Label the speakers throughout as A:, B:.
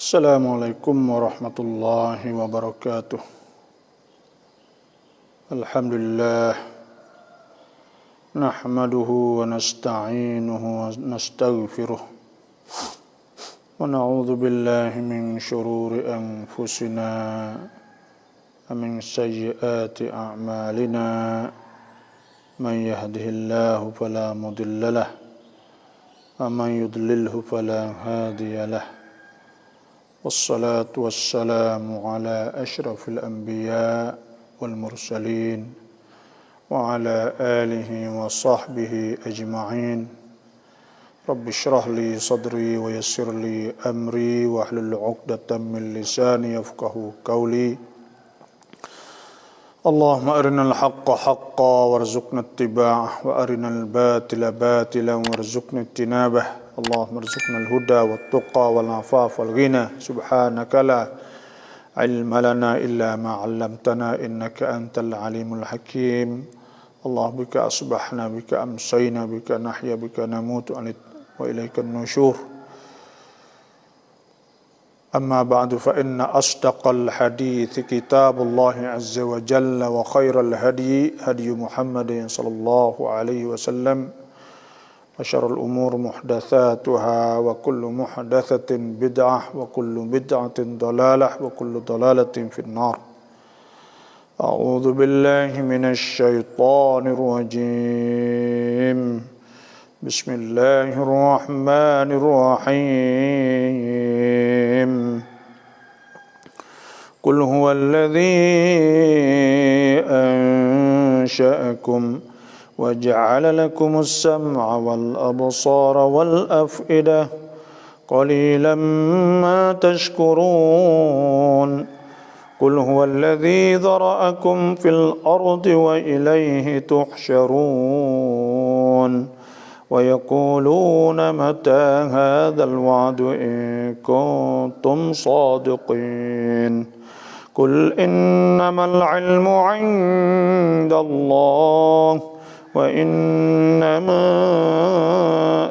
A: Assalamualaikum warahmatullahi wabarakatuh. Alhamdulillah. Nahmaduhu wa nasta'inuhu wa nastaghfiruh. Wa na'udzu billahi min shururi anfusina wa min sayyiati a'malina. Man yahdihillahu fala mudilla lahu wa man yudlilhu fala hadiya lahu. Wassalatu wassalamu ala ashrafil anbiya wal mursalin wa ala alihi wa sahbihi ajma'in. Rabbi shrah li sadri wa yassir li amri wa hlul 'uqdatam min lisani yafqahu qawli. Allahumma arinal haqqa haqqan warzuqna ittiba'ah wa arinal batila batilan warzuqna ijtinabah. Allahumma arzuqna al-huda wat-tuqa wal-'afafa wal-ghina. Subhanaka la ilma lana illa ma 'allamtana innaka antal alimul hakim. Allah bika asbahna bika amsayna bika nahya bika namutu wa ilaikan nusyur. Amma ba'du fa inna asdaqal hadithi kitabullah azza wa jalla wa khairal hadi hadi Muhammadin sallallahu alaihi wasallam. وشر الأمور محدثاتها وكل محدثة بدعة وكل بدعة ضلالة وكل ضلالة في النار. أعوذ بالله من الشيطان الرجيم. بسم الله الرحمن الرحيم. قل هو الذي أنشأكم وجعل لكم السمع والأبصار والأفئدة قليلا ما تشكرون. قل هو الذي ذرأكم في الأرض وإليه تحشرون ويقولون متى هذا الوعد إن كنتم صادقين. قل إنما العلم عند الله وإنما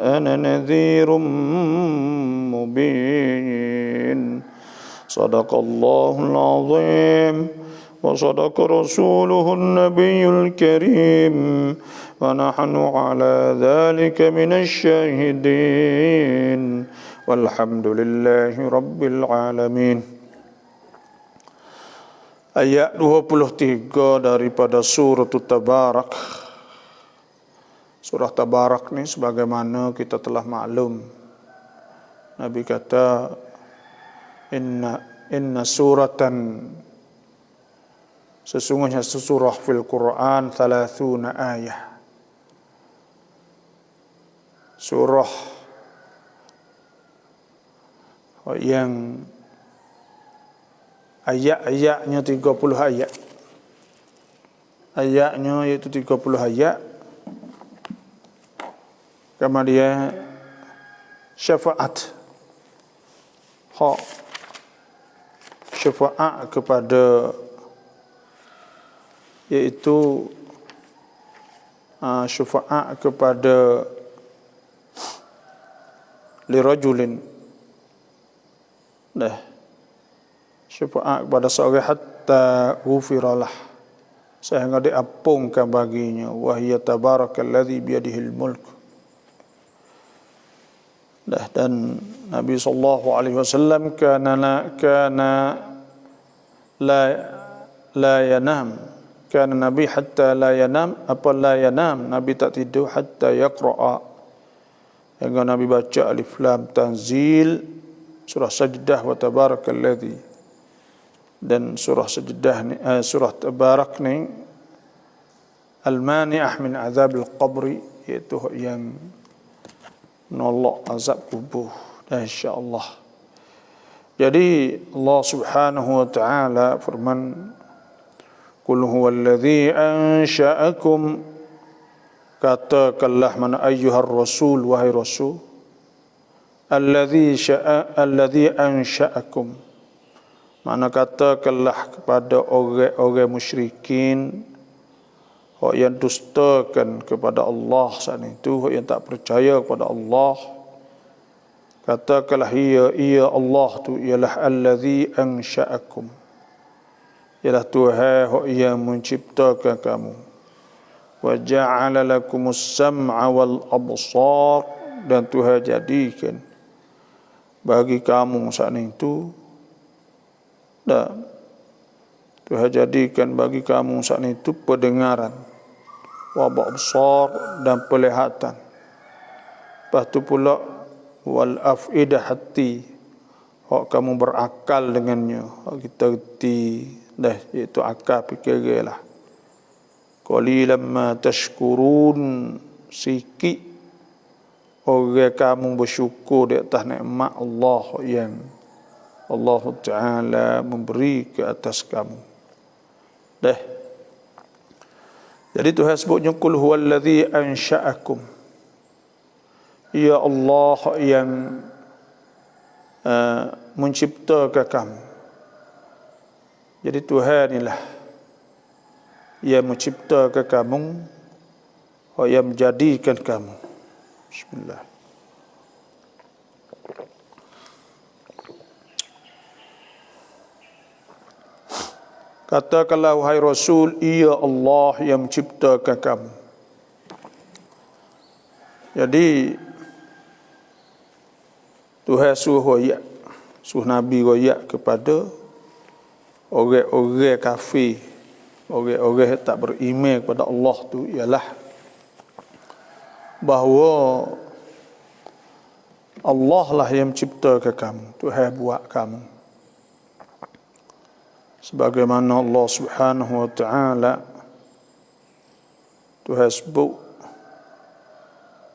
A: أنا نذير مبين. صدق الله العظيم وصدق رسوله النبي الكريم ونحن على ذلك من الشاهدين والحمد لله رب العالمين. Ayat 23 daripada surah Tabarak. Surah Tabarak ni sebagaimana kita telah maklum, Nabi kata inna suratan, sesungguhnya sesurah fil Quran 30 ayat. Surah yang ayat-ayatnya 30 ayat. Ayatnya iaitu 30 ayat. Kemudian syafaat. Hak syafaat kepada, iaitu syafaat kepada lirajulin. Syafaat kepada seorang hatta ghufiralah, sehingga diampunkan baginya. Wa hiya tabarakalladzi biyadihil mulk. Dan Nabi sallallahu alaihi wasallam kana la yanam. Kana Nabi hatta la yanam, la yanam, Nabi tak tidur hatta yaqra'a, hingga Nabi baca alif lam tanzil, surah sajdah wa tabarakalladzi. Dan surah sajdah ni, surah tabarak ni al-mani'ah min azabil qabri, iaitu yang menolak azab kubur. Insyaallah. Jadi Allah Subhanahu wa taala firman, qul huwallazi ansha'akum, katakanlah mana ayyuhar rasul, wahai rasul, alladzi ansha'akum, mana katakanlah kepada orang-orang musyrikin yang dustakan kepada Allah saat itu, yang tak percaya kepada Allah, Katakanlah ia Allah tu ialah allazi ansha'akum, ialah Tuhan yang menciptakan kamu. Wa ja'ala lakumus sam'a wal absar, dan Tuhan jadikan bagi kamu saat itu, dan Tuhan jadikan bagi kamu saat itu pendengaran, wa absar, dan penglihatan. Lepas tu pula wal afidah, hati, hak kamu berakal dengannya, hak kita reti dah, iaitu akal fikir lah. Qalilan ma tashkurun, sikit orang kamu bersyukur di atas nikmat Allah yang Allah Ta'ala memberi ke atas kamu. Dah. Jadi Tuhan sebutnya qul huwallazi ansha'akum, ya Allah yang menciptakan kamu. Jadi Tuhan inilah yang menciptakan kamu, yang menjadikan kamu. Bismillah. Katakanlah wahai Rasul, ia Allah yang menciptakan kamu. Jadi Tuhan suruh Nabi royak kepada orang-orang kafir, orang-orang yang tak beriman kepada Allah tu, ialah bahawa Allah lah yang menciptakan kamu, Tuhan buat kamu. Sebagaimana Allah Subhanahu wa Ta'ala Tuhan sebut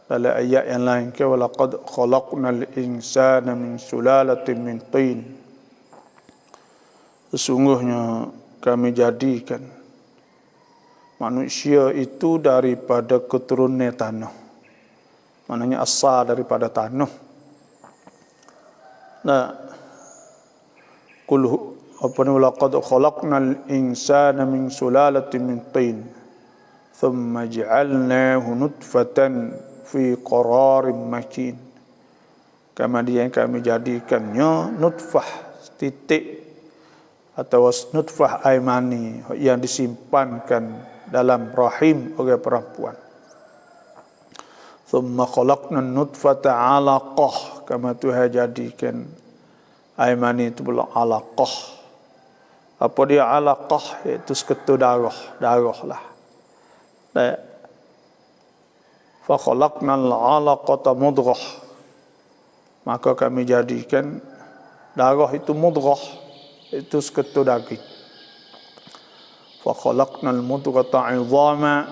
A: dalam ayat yang lain, wa laqad khalaqnal insana min sulalatin min tin, sesungguhnya kami jadikan manusia itu daripada keturunan tanah, maknanya asal daripada tanah. Nah, qul laqad khalaqnal insana min sulalatin min tin thumma ja'alnahu nutfatan fi qararin makin. Kemudian kami jadikannya nutfah, titik atau nutfah air mani yang disimpankan dalam rahim orang perempuan. Thumma khalaqna nutfata 'alaqah, kama Tuhan jadikan air mani itu pula alaqah. Apa dia alaqah? Iaitu seketul darah lah. Fa khalaqnal 'alaqata mudghah, maka kami jadikan darah itu mudghah, itu seketul daging. Fa khalaqnal mudghata 'idhama,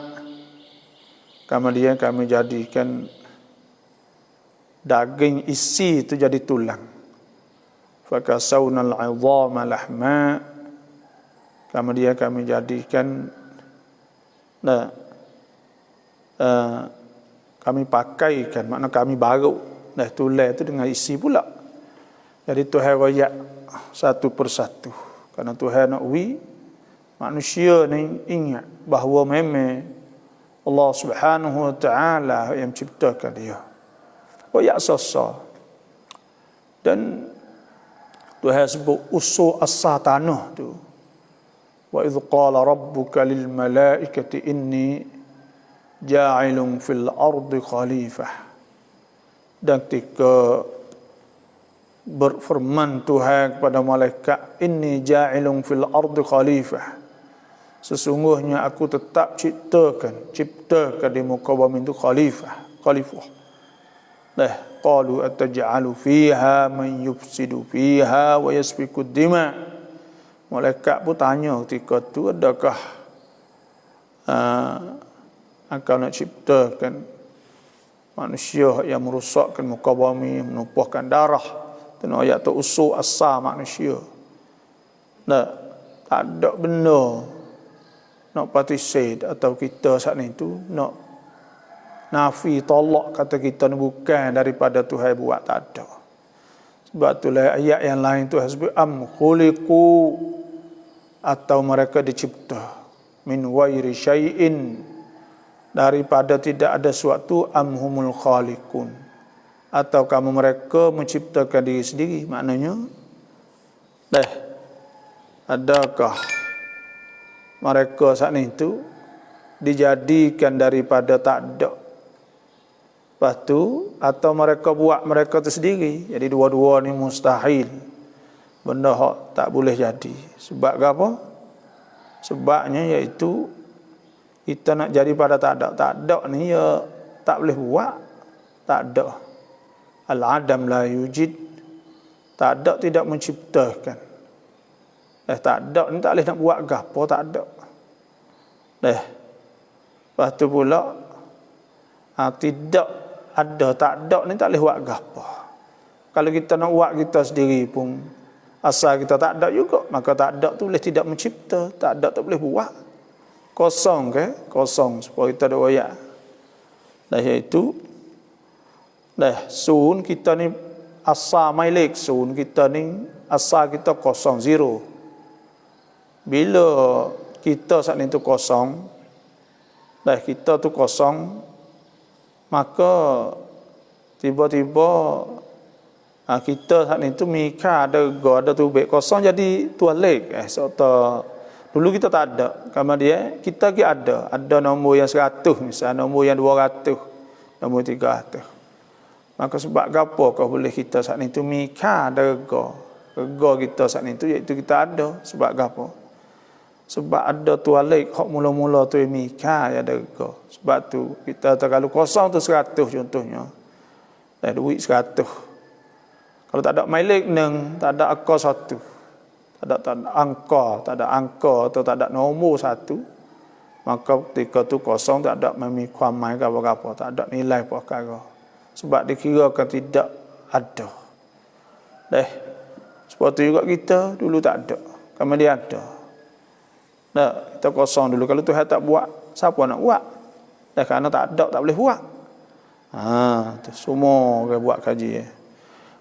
A: kemudian kami jadikan daging isi itu jadi tulang. Fa kasawnal 'idhama lahma, kemudian kami jadikan kami pakaikan, makna kami baru tulang itu dengan isi pula. Jadi Tuhan royak satu persatu, kerana Tuhan nak manusia ni ingat bahawa memang Allah Subhanahu wa Ta'ala yang menciptakan dia. Royak sasa. Dan Tuhan sebut usul asal tanah tu, wa idh qala rabbuka lil malaikati inni ja'ilun fil ardi khalifah. Dan ketika berfirman Tuhan kepada malaikat, inni ja'ilun fil ardi khalifah, sesungguhnya aku tetap ciptakan di muka bumi itu khalifah. Qalu ataj'alu fiha man yufsidu fiha wa yasfiku dima. Malaikat pun tanya ketika tu, adakah engkau nak ciptakan manusia yang merosakkan muka bumi, menumpahkan darah? Dan ayat tu usul asal manusia. Tak ada benda nak participate atau kita saat itu nak nafi, tolak, kata kita ni bukan daripada Tuhan buat, tak ada. Sebab itulah ayat yang lain Tuhan sebut am khuliqu, atau mereka dicipta min wairi syai'in, daripada tidak ada suatu, am humul khaliqun, atau kamu mereka menciptakan diri sendiri? Maknanya adakah mereka saat itu dijadikan daripada tak ada? Lepas tu, atau mereka buat mereka tu sendiri? Jadi dua-dua ni mustahil, benda hak tak boleh jadi. Sebab apa? Sebabnya iaitu kita nak jadi pada tak ada. Tak ada ni ya tak boleh buat. Tak ada. Al-adam la yujid. Tak ada tidak menciptakan. Tak ada ni tak boleh nak buat gapo, tak ada. Lepas tu pula tidak ada, tak ada ni tak boleh buat gapo. Kalau kita nak buat kita sendiri pun asal kita tak ada juga, maka tak ada tu boleh tidak mencipta, tak ada tak boleh buat. Kosong ke? Kosong supaya kita ada royak. Iaitu sun kita ni asal mailik, sun kita ni asal kita kosong, zero. Bila kita saat itu kosong, kita tu kosong, maka tiba-tiba kita saat itu mikir ada tubik kosong jadi tualik. Dulu kita tak ada. Kemudian kita ada nombor yang 100, misalnya nombor yang 200, nombor 300. Maka sebab apa kau boleh kita saat itu mikir ada rega kita saat itu, iaitu kita ada. Sebab apa? Sebab ada tualik hak mula-mula tu mikir ada rega. Sebab tu kita kalau kosong tu 100 contohnya, duit 100. Kalau tak ada mailik neng, tak ada angka 1, tak ada angka atau tak ada nombor 1, maka ketika tu kosong, tak ada memikuamai ke apa-apa, tak ada nilai perkara. Sebab dikirakan tidak ada. Sebab tu juga kita dulu tak ada, kemudian ada. Kita kosong dulu. Kalau Tuhan tak buat, siapa nak buat? Kerana tak ada, tak boleh buat. Tu semua orang buat kaji.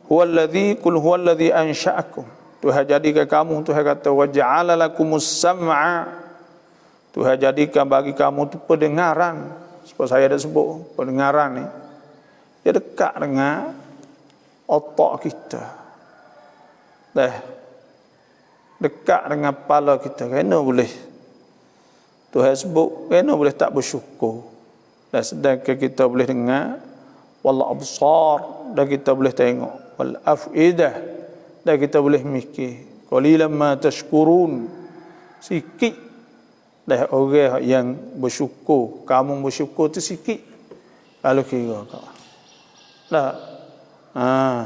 A: Huwallazi ansha'akum. Tuhan jadikan kamu, Tuhan kata waja'ala lakumus sam'a. Tuhan jadikan bagi kamu tu pendengaran. Seperti saya dah sebut, pendengaran ni dia dekat dengan otak kita. Dekat dengan kepala kita. Kena boleh Tuhan sebut, kena boleh tak bersyukur. Dan sedangkan kita boleh dengar wal absar, dan kita boleh tengok wal afidah, dan kita boleh mikir. Qalilan ma tashkurun. Sikit dah orang yang bersyukur. Kamu bersyukur tu sikit kalau kira kau.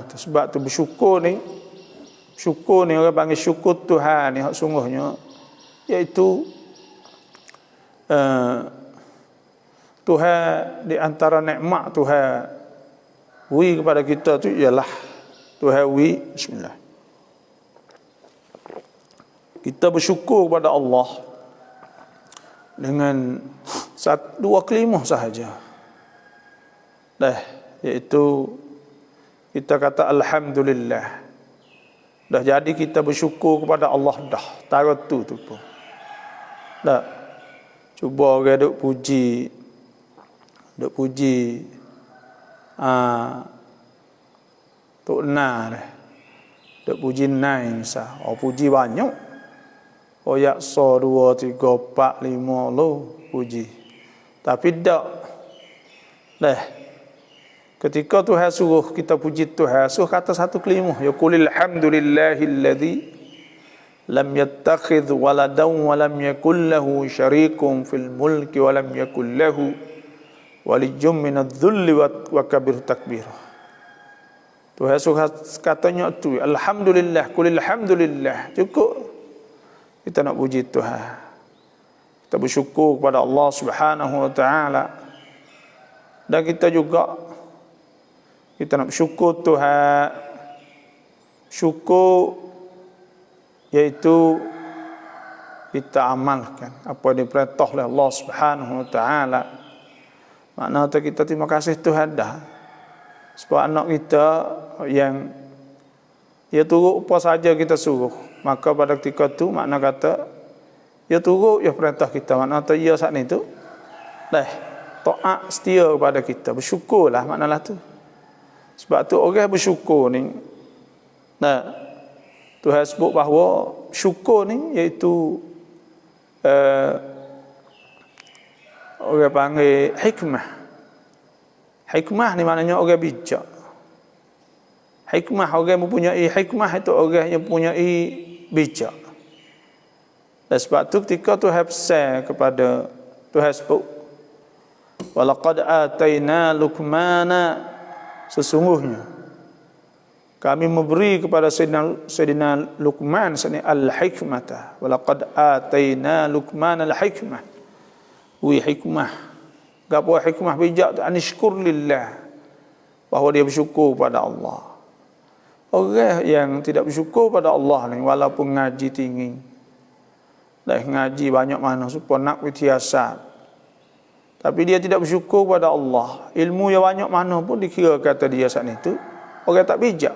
A: Sebab tu bersyukur ni, syukur ni orang panggil syukur Tuhan ni hak sungguhnya, iaitu Tuhan di antara nikmat Tuhan beri kepada kita tu ialah Tuhan beri, bismillah, kita bersyukur kepada Allah dengan dua kalimah sahaja. Iaitu kita kata alhamdulillah. Dah jadi kita bersyukur kepada Allah dah. Taruh tu pun. Cuba orang duk puji Tok Nah dah. Duk puji Nai misal. Puji banyak. Yakso 2, 3, 4, 5 lo puji. Tapi tak. Ketika Tuhan suruh kita puji Tuhan, suruh kata satu kalimah, ya qulil hamdulillahilladzi lam yattakhidh waladan wa lam yakul lahu syarikun fil mulki wa lam yakul lahu waliyyun minadh-dhulli wa kabir takbira. Tuhan suruh katanya tu, alhamdulillah, qulil hamdulillah. Cukup kita nak puji Tuhan. Kita bersyukur kepada Allah Subhanahu wa taala. Dan kita juga kita nak bersyukur Tuhan. Syukur iaitu kita amalkan apa yang diperintah oleh Allah Subhanahu wa taala. Maknanya kita terima kasih Tuhan dah. Sebab anak kita yang dia turut apa saja kita suruh, maka pada ketika tu makna kata dia turut ya perintah kita. Maknanya dia saat ni tu taat setia kepada kita. Bersyukurlah maknalah tu. Sebab tu orang bersyukur ni, nah, Tuhan sebut bahawa syukur ni iaitu orang panggil hikmah. Hikmah ni maknanya orang bijak. Hikmah, orang mempunyai hikmah itu orang yang mempunyai bijak. Dan sebab tu ketika Tuhan pesan kepada, Tuhan sebut, walaqad ataina Luqmana, sesungguhnya kami memberi kepada Sayyidina Luqman al-hikmata. Walaqad ataina Luqman al-hikmah. Hikmah. Gapo hikmah bijak tu? Anishkur lillah. Bahawa dia bersyukur pada Allah. Orang yang tidak bersyukur pada Allah ni, walaupun ngaji tinggi, dah ngaji banyak mana, supaya nak bersiasat, tapi dia tidak bersyukur pada Allah, ilmu yang banyak mana pun dikira kata dia saat itu orang tak bijak.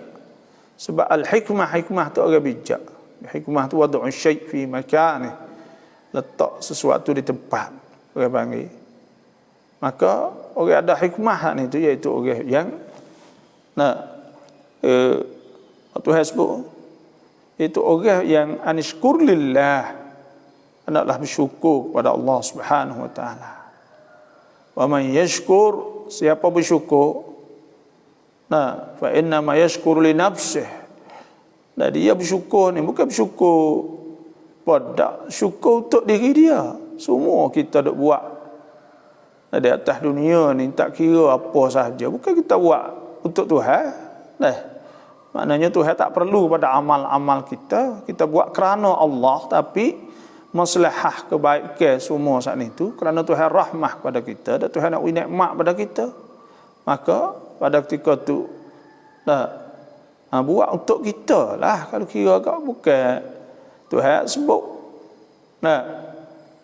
A: Sebab al-hikmah, hikmah tu orang bijak. Hikmah tu wad'u syai' fi makani, letak sesuatu di tempat, orang panggil. Maka orang ada hikmah ni tu, iaitu orang yang Tuhan sebut itu orang yang anishkur lillah, hendaklah bersyukur kepada Allah Subhanahu wa taala. Wa man yashkur, siapa bersyukur, fa inna ma yashkuru li nafsih. Dan dia bersyukur ni bukan bersyukur pada, syukur untuk diri dia. Semua kita dak buat di atas dunia ni, tak kira apa sahaja, bukan kita buat untuk Tuhan. Maknanya Tuhan tak perlu pada amal-amal kita. Kita buat kerana Allah, tapi maslahah kebaikan semua saat itu kerana Tuhan rahmah pada kita dan Tuhan nak nikmat pada kita. Maka pada ketika tu buat untuk kita lah. Kalau kira kau bukan Tuhan sebut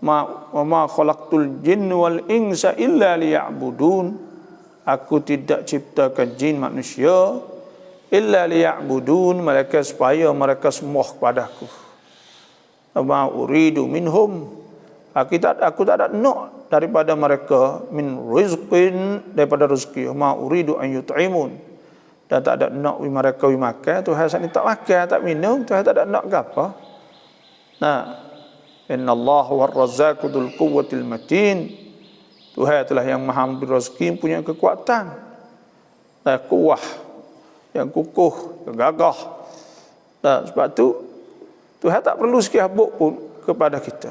A: ma khalaqtul jinna wal insa illa liya'budun. Aku tidak ciptakan jin manusia illa liya'budun, mereka supaya mereka sembah kepadaku. Ma uridu minhum, aku tak ada nak daripada mereka, min rizqin, daripada rezeki, ma uridu an yut'imun, dan tak ada nak mereka makan. Tuhan sini tak makan, tak minum, Tuhan tak ada nak apa. Inna Allah war razzaqu dzul quwwatil matin. Tuhan itulah yang maha memberi rezeki, punya kekuatan, kuah yang kukuh, yang gagah. Sebab tu Tuhan tak perlu sikit habuk pun kepada kita.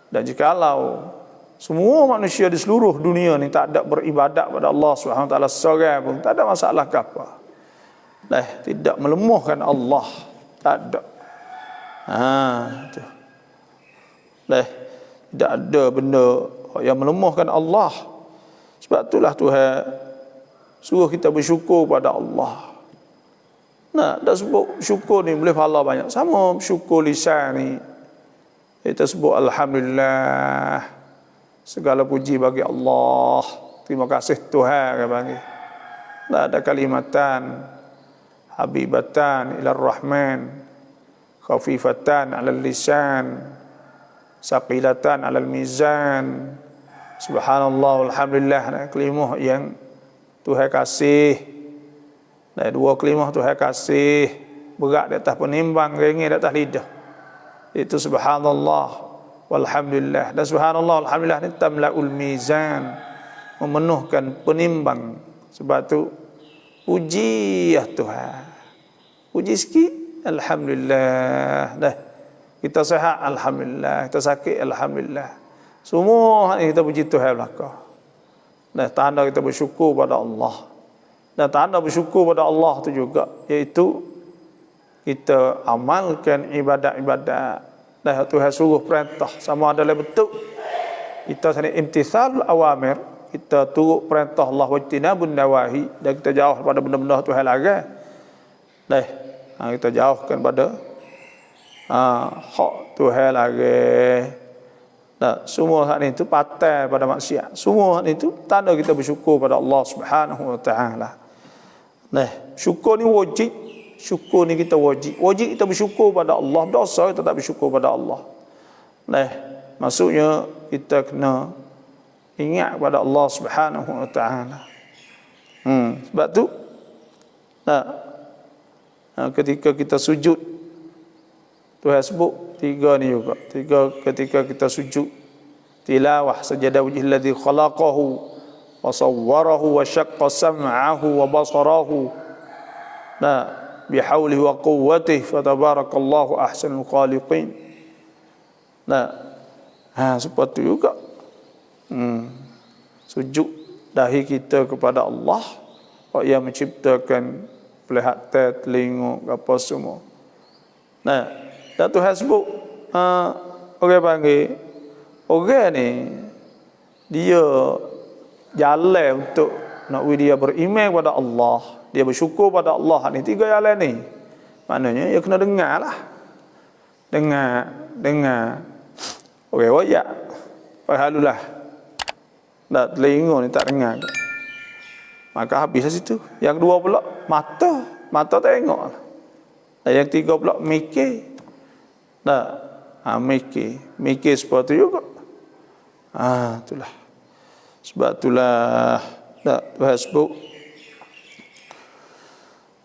A: Dan jikalau semua manusia di seluruh dunia ni tak ada beribadat pada Allah Subhanahu wa taala seorang pun, tak ada masalah ke apa. Tidak melemahkan Allah, tak ada. Tidak ada benda yang melemahkan Allah. Sebab itulah Tuhan suruh kita bersyukur pada Allah. Dah sebut syukur ni boleh pahala banyak. Sama syukur lisan ni, kita sebut alhamdulillah, segala puji bagi Allah, terima kasih Tuhan, kan bagi. Ada kalimatan habibatan ila rahman, khafifatan ala lisan, saqilatan ala mizan. Subhanallah, alhamdulillah, kalimah yang Tuhan kasih. Dua kalimah Tuhan kasih berat di atas penimbang, ringan di atas lidah. Itu subhanallah walhamdulillah. Dan subhanallah alhamdulillah ni tamla'ul mizan, memenuhkan penimbang. Sebab tu puji ya Tuhan, puji sikit alhamdulillah. Kita sihat alhamdulillah, kita sakit alhamdulillah. Semua ni kita puji Tuhan belaka. Tanda kita bersyukur pada Allah. Dan tanda bersyukur pada Allah tu juga, iaitu kita amalkan ibadat-ibadat. Tuhan suruh perintah, sama ada dalam bentuk kita sini imtithal awamir, kita turut perintah Allah, wajtinabun nawahi, dan kita jauh pada benda-benda Tuhan larang. Kita jauhkan pada hak Tuhan larang. Semua hal itu patah pada maksiat. Semua hal itu tanda kita bersyukur pada Allah Subhanahu wa taala. Syukur ni wajib. Syukur ni kita wajib. Wajib kita bersyukur pada Allah. Dosa kita tak bersyukur pada Allah. Maksudnya kita kena ingat pada Allah Subhanahu wa taala. Sebab tu Nah, ketika kita sujud, Tuhan sebut tiga ni juga. Tiga ketika kita sujud tilawah, sajada wajhil ladzi khalaqahu wa sawwarahu wa syaqqa sam'ahu wa basarahu. Nah, bihaulihi wa quwwatihi fatabarakallahu ahsanul khaliqin. Nah, seperti juga sujud dahi kita kepada Allah yang menciptakan pelihatan, telinga, apa semua. Nah, dan Tuhan sebut orang panggil orang ni dia jalan untuk nak dia beriman kepada Allah, dia bersyukur pada Allah. Ni tiga jalan ni. Maknanya dia kena dengar lah. Dengar orang royak. Halulah. Tak telinga ni tak dengar. Maka habis lah situ. Yang kedua pula mata tengok. Dan yang tiga pula mikir. Mikir seperti juga. Itulah. Sebab itulah Tuhan sebut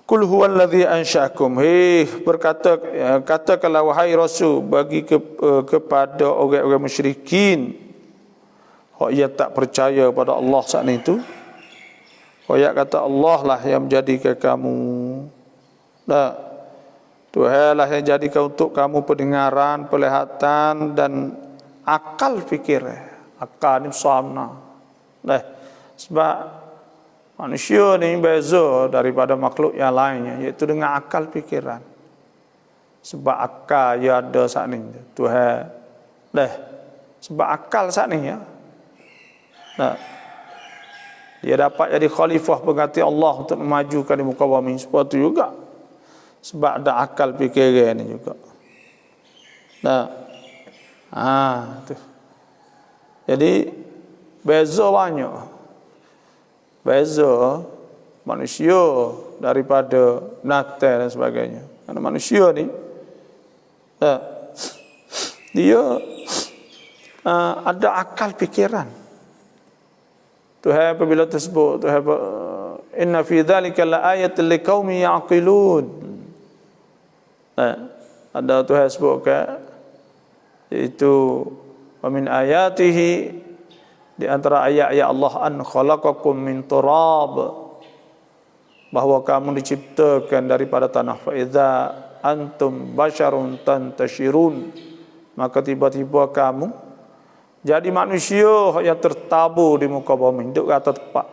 A: Qul huwallazi ansha'akum. Katakanlah wahai Rasul bagi kepada orang-orang musyrikin yang tak percaya pada Allah saat itu. Kata Allah lah yang menjadikan kamu. Tuhan lah yang jadikan untuk kamu pendengaran, penglihatan dan akal fikir. Akal ni sama. Sebab manusia ni beza daripada makhluk yang lainnya, iaitu dengan akal fikiran. Sebab akal yang ada saat ni Tuhan. Sebab akal saat ni ya. Dia dapat jadi khalifah pengganti Allah untuk memajukan di muka bumi. Seperti juga. Sebab ada akal fikiran ni juga. Tu. Jadi beza banyak. Beza manusia daripada binatang dan sebagainya. Karena manusia ni dia ada akal fikiran. Tuhan apabila tersebut Tuhan inna fi dzalika laayatil liqaumin yaqilun. Ada Tuhan sebutkan iaitu wa min ayatihi, di antara ayat-ayat Allah an khalaqakum min turab, bahawa kamu diciptakan daripada tanah. Fa idza antum basyarun tantashirun, maka tiba-tiba kamu jadi manusia yang tertabur di muka bumi, duduk kata tepat.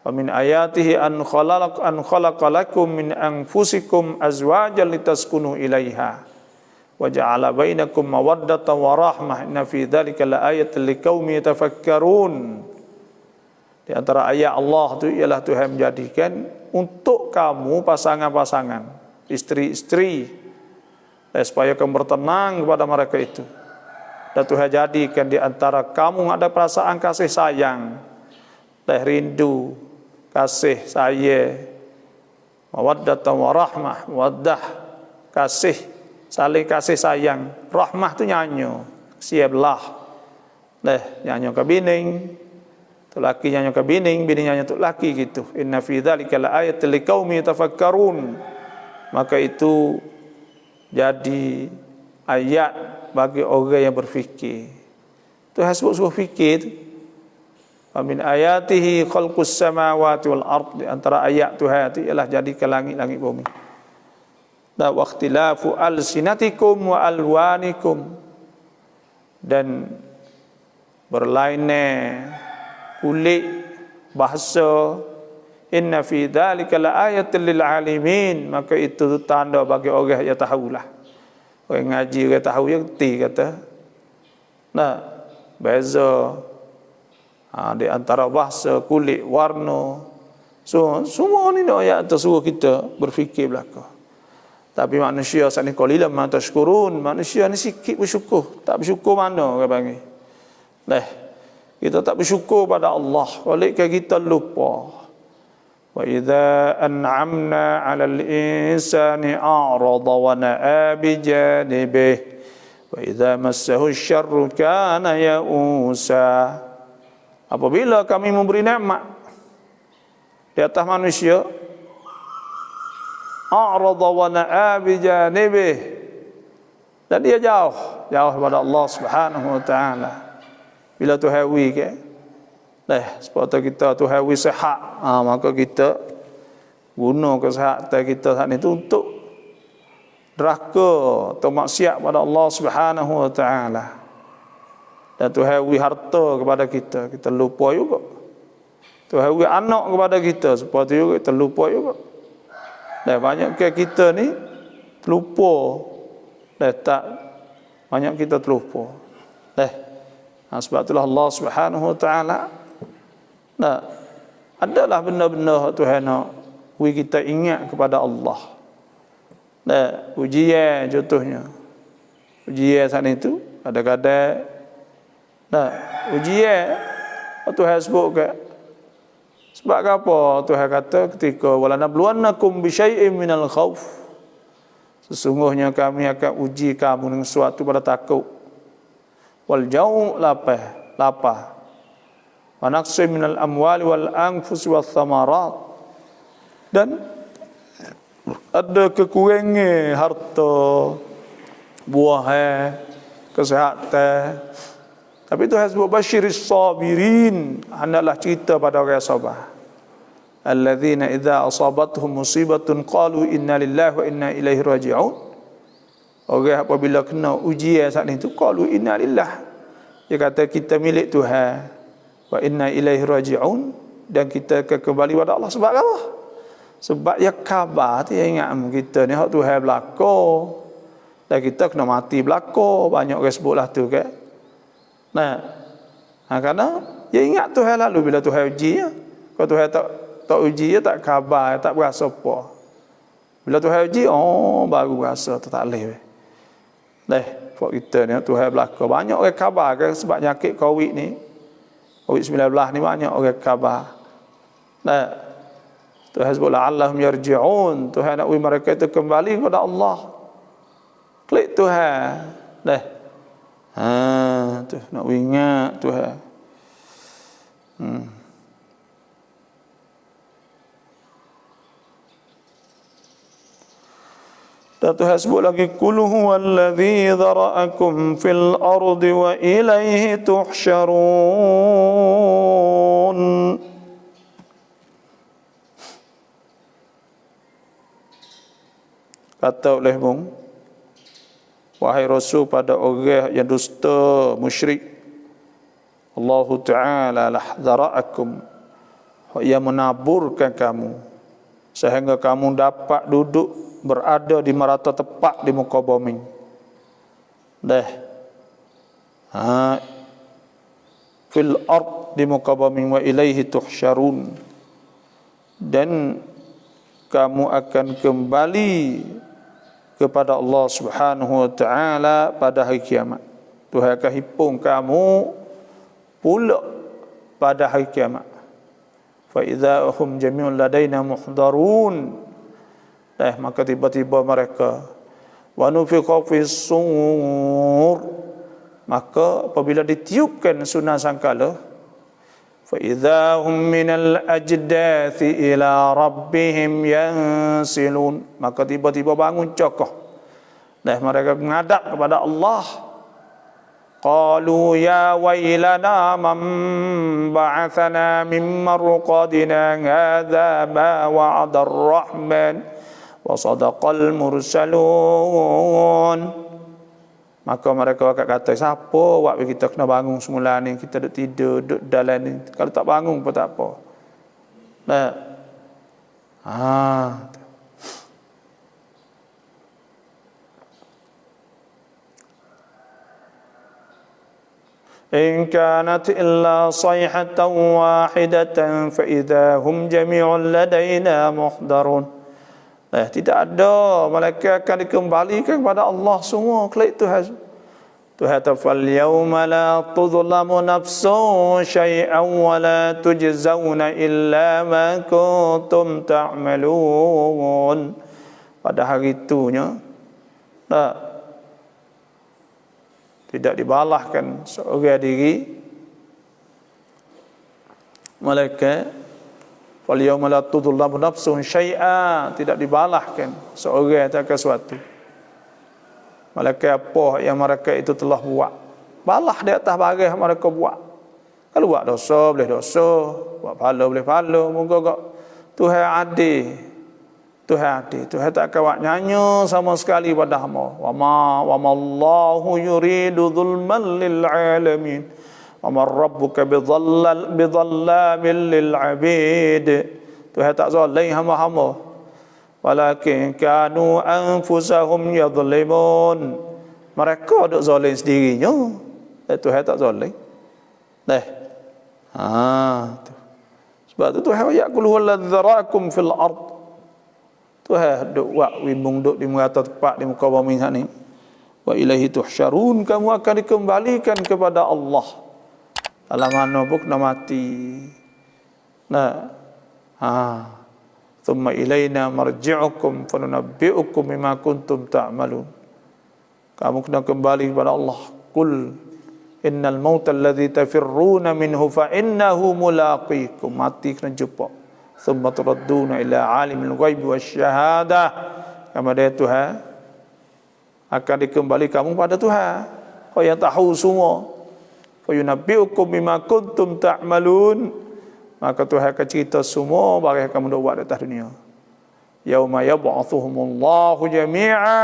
A: Wa min ayatihi an khalaqalakum min anfusikum azwajan litaskunu ilaiha wa ja'ala bainakum mawaddatan wa rahmah inna fi dzalika laayatan liqaumin yatafakkarun. Di antara ayat Allah itu ialah Tuhan menjadikan untuk kamu pasangan-pasangan, isteri-isteri, supaya kamu bertenang kepada mereka itu. Dan Tuhan jadikan di antara kamu ada perasaan kasih sayang, rindu, kasih sayang, mawaddatan wa rahmah. Mawaddah kasih, saling kasih sayang. Rahmah tu nyanyo, siaplah. Nyanyo ke bining, tu laki nyanyo ke bining, bining nyanyo tu laki gitu. Inna fi dzalika laayatil liqaumin yatafakkarun. Maka itu jadi ayat bagi orang yang berfikir. Tuhan sebut suruh fikir. Wa min ayatihi khalqus samawati wal ard. Di antara ayat Tuhan itu ialah jadikan langit-langit bumi. Dan waqtilafu alsinatikum wa alwanikum, dan berlainan kulit bahasa. Inna fi dzalika laayatil lil alimin. Maka itu tanda bagi orang yang tahulah. Orang ngaji, orang tahu yang ti kata. Beza di antara bahasa, kulit, warna. So, semua ni ayat tersuruh kita berfikir belaka. Tapi manusia saat ni qalilan ma tashkurun. Manusia ni sikit bersyukur. Tak bersyukur mana orang panggil. Kita tak bersyukur pada Allah. Oleh kita lupa. Wa idza an'amna 'alal insani a'rada wa na'a bi janibihi wa idza massahu syarru kana ya'usa. Apabila kami memberi nikmat di atas manusia, a'rada wa na'a bi janibih, dan dia jauh daripada Allah Subhanahu wa taala. Bila Tuhan wi ke sepatutnya kita Tuhan wi sihat, maka kita guna kesihatan kita saat itu untuk derhaka atau maksiat pada Allah Subhanahu wa taala. Dan Tuhan wi harta kepada kita, kita lupa juga. Tuhan wi anak kepada kita, seperti juga kita lupa juga. Dan banyak kita ni terlupa. Dan tak banyak kita terlupa. Sebab itulah Allah Subhanahu wa taala adalah benda-benda Tuhan nak wi kita ingat kepada Allah. Ujian contohnya. Ujian sana itu kadang-kadang ujian Tuhan sebut ke. Sebab apa Tuhan kata ketika wala nabluwannakum bi syai'in minal khauf, sesungguhnya kami akan uji kamu dengan sesuatu pada takut, wal jau' lapar, wa naqsi minal amwali wal anfusi wath thamarat, dan ada kekurangan harta, buah, kesihatan. Tapi Tuhan sebut basyiris sabirin, hendaklah cerita pada orang yang sabar. Alladzina idza asabatuhum musibatun qalu inna lillahi wa inna ilaihi raji'un. Orang apabila kena ujian saat itu qalu inna lillahi, dia kata kita milik Tuhan, wa inna ilaihi raji'un, dan kita kembali pada Allah. Sebab apa? Sebab ya khabar tu ingat kita ni hak Tuhan berlaku, dan kita kena mati berlaku. Banyak orang sebutlah tu kan. Kerana dia ingat Tuhan lalu bila Tuhan uji ya. Kalau Tuhan tak uji ya, tak khabar, tak berasa apa. Bila Tuhan uji, baru berasa tak boleh. Buat kita ni Tuhan berlaku. Banyak orang khabar kan sebab nyakit COVID ni. COVID-19 ni banyak orang khabar. Tuhan sebut la'allahum yarji'un. Tuhan nak mereka itu kembali kepada Allah. Klik Tuhan. Tu nak ingat Tuhan. Dan Tuhan sebut lagi qul huwallazi dzara'akum fil ardi wa ilaihi tuhsyarun. Kata oleh wahai Rasul pada orang yang dusta, musyrik, Allah Ta'ala lah zara'akum, yang menaburkan kamu sehingga kamu dapat duduk berada di merata tepat di muka bumi. Fil ard, di muka bumi, wa ilaihi tuhsyarun, dan kamu akan kembali kepada Allah Subhanahu wa taala pada hari kiamat. Tuhan akan himpun kamu pula pada hari kiamat. Fa idza hum jami'un ladaina muhdarun. Maka tiba-tiba mereka wa nufiqa fis sur, maka apabila ditiupkan sunah sangkala, fa idza hum minal ajdathi ila rabbihim yansilun, maka tiba-tiba bangun cokoh. Mereka menghadap kepada Allah. Qalu ya wailana man ba'athana min marqadina hadza ma wa'ada ar-rahman wa sadaqal mursalun. Maka mereka akan kata, siapa buat kita kena bangun semula ni, kita duduk tidur, duduk dalam ni, kalau tak bangun pun tak apa. In kanat illa sayhatan wahidatan fa idza hum jami'un ladaina muhdarun. Tidak ada, malaikat akan dikembalikan kepada Allah semua. Kelak Tuhan fal yauma la tuzlamu nafsun syai'an wa la tujzauna illa ma kuntum ta'malun. Pada hari itunya tidak dibalahkan seorang diri malaikat Wal yauma la tudlamu nafsun syai'a, tidak dibalahkan seorang atas sesuatu. Malaikat apa yang mereka itu telah buat, balah di atas barang mereka buat. Kalau buat dosa boleh dosa, buat pahala boleh pahala. Moga Tuhan adil. Tuhan tak kawat nyanyi sama sekali pada hamba. Wa ma Allahu yuridu zulman lil alamin. Wa ma rabbuka bidhallamin lil abid. Tuhan tak zalim hamba-hamba. Walakin kanu anfusahum yadhlimun. Mereka duk zalim sendirinya. Tuhan tak zalim. Sebab tu Tuhan yaqulu walladzarakum fil ard. Tuhan duk buat wimbung duk di merata tempat di muka bumi ni. Wa ilaihi tuhsyarun, kamu akan dikembalikan kepada Allah. Dalam mana pun kena mati. Thumma ilaina marji'ukum fanunabbi'ukum bima kuntum ta'malun. Kamu kena kembali kepada Allah. Qul innal mauta alladhi tafirruna minhu fa innahu mulaqikum. Mati kena jumpa. Thumma turadduna ila alimil ghaibi wasyahadah. Kepada Tuhan akan dikembali kamu pada Tuhan. Kau yang tahu semua. Fa yunabbi'ukum bima kuntum ta'malun. Maka Tuhan akan cerita semua barang yang kamu dah buat di atas dunia. Yauma yab'athuhumullahu jami'a.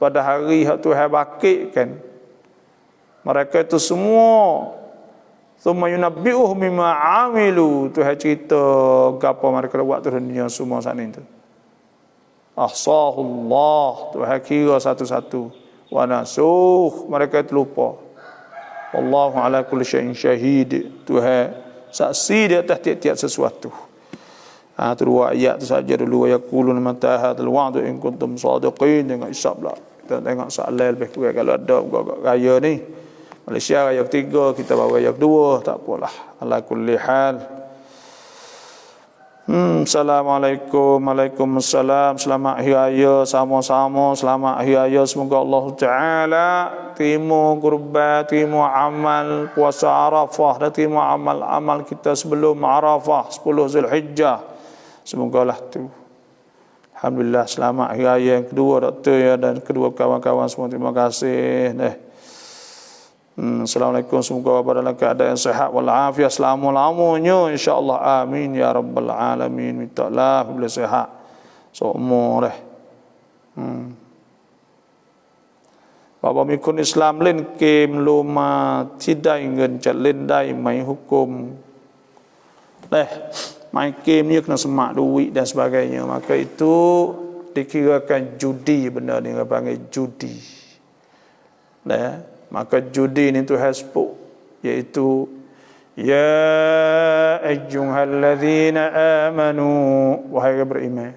A: Pada hari yang Tuhan bangkitkan mereka itu semua. Thumma yunabbi'uhum bima 'amilu. Tuhan cerita apa mereka buat di dunia semua saat itu. Ahsahullah. Tuhan kira satu-satu. Wa nasuh. Mereka itu lupa. Wallahu ala kulli syai'in syahid. Tuhan saksi di atas tiap-tiap sesuatu. Tu dua ayat tu saja dulu. Wa yaquluna mata hadzal wa'du in kuntum shadiqin. Tengok isap lah. Kita tengok soalan lebih kurang kalau ada raya ni. Malaysia raya ketiga, kita bawa raya kedua, tak apalah. Ala kulli hal. Assalamualaikum. Waalaikumsalam. Selamat hari raya sama-sama. Selamat hari raya, semoga Allah Taala terima kurban, terima amal puasa Arafah dan terima amal-amal kita sebelum Arafah 10 Zulhijjah. Semogalah tu. Alhamdulillah, selamat hari raya yang kedua doktor ya, dan kedua kawan-kawan semua, terima kasih. Assalamualaikum, semoga pada dalam keadaan sihat walafiat selama-lamanya insya-Allah, amin ya rabbal alamin. Mintalah boleh sihat seumur Bapa mikun Islam len kem luma tidak ingin jalin dai mai hukum mai kem ni kena semak duit dan sebagainya, maka itu dikirakan judi, benda ni panggil judi. Maka judi ni Tuhan sebut, iaitu ya ayyuhalladzina amanu, wahai beriman,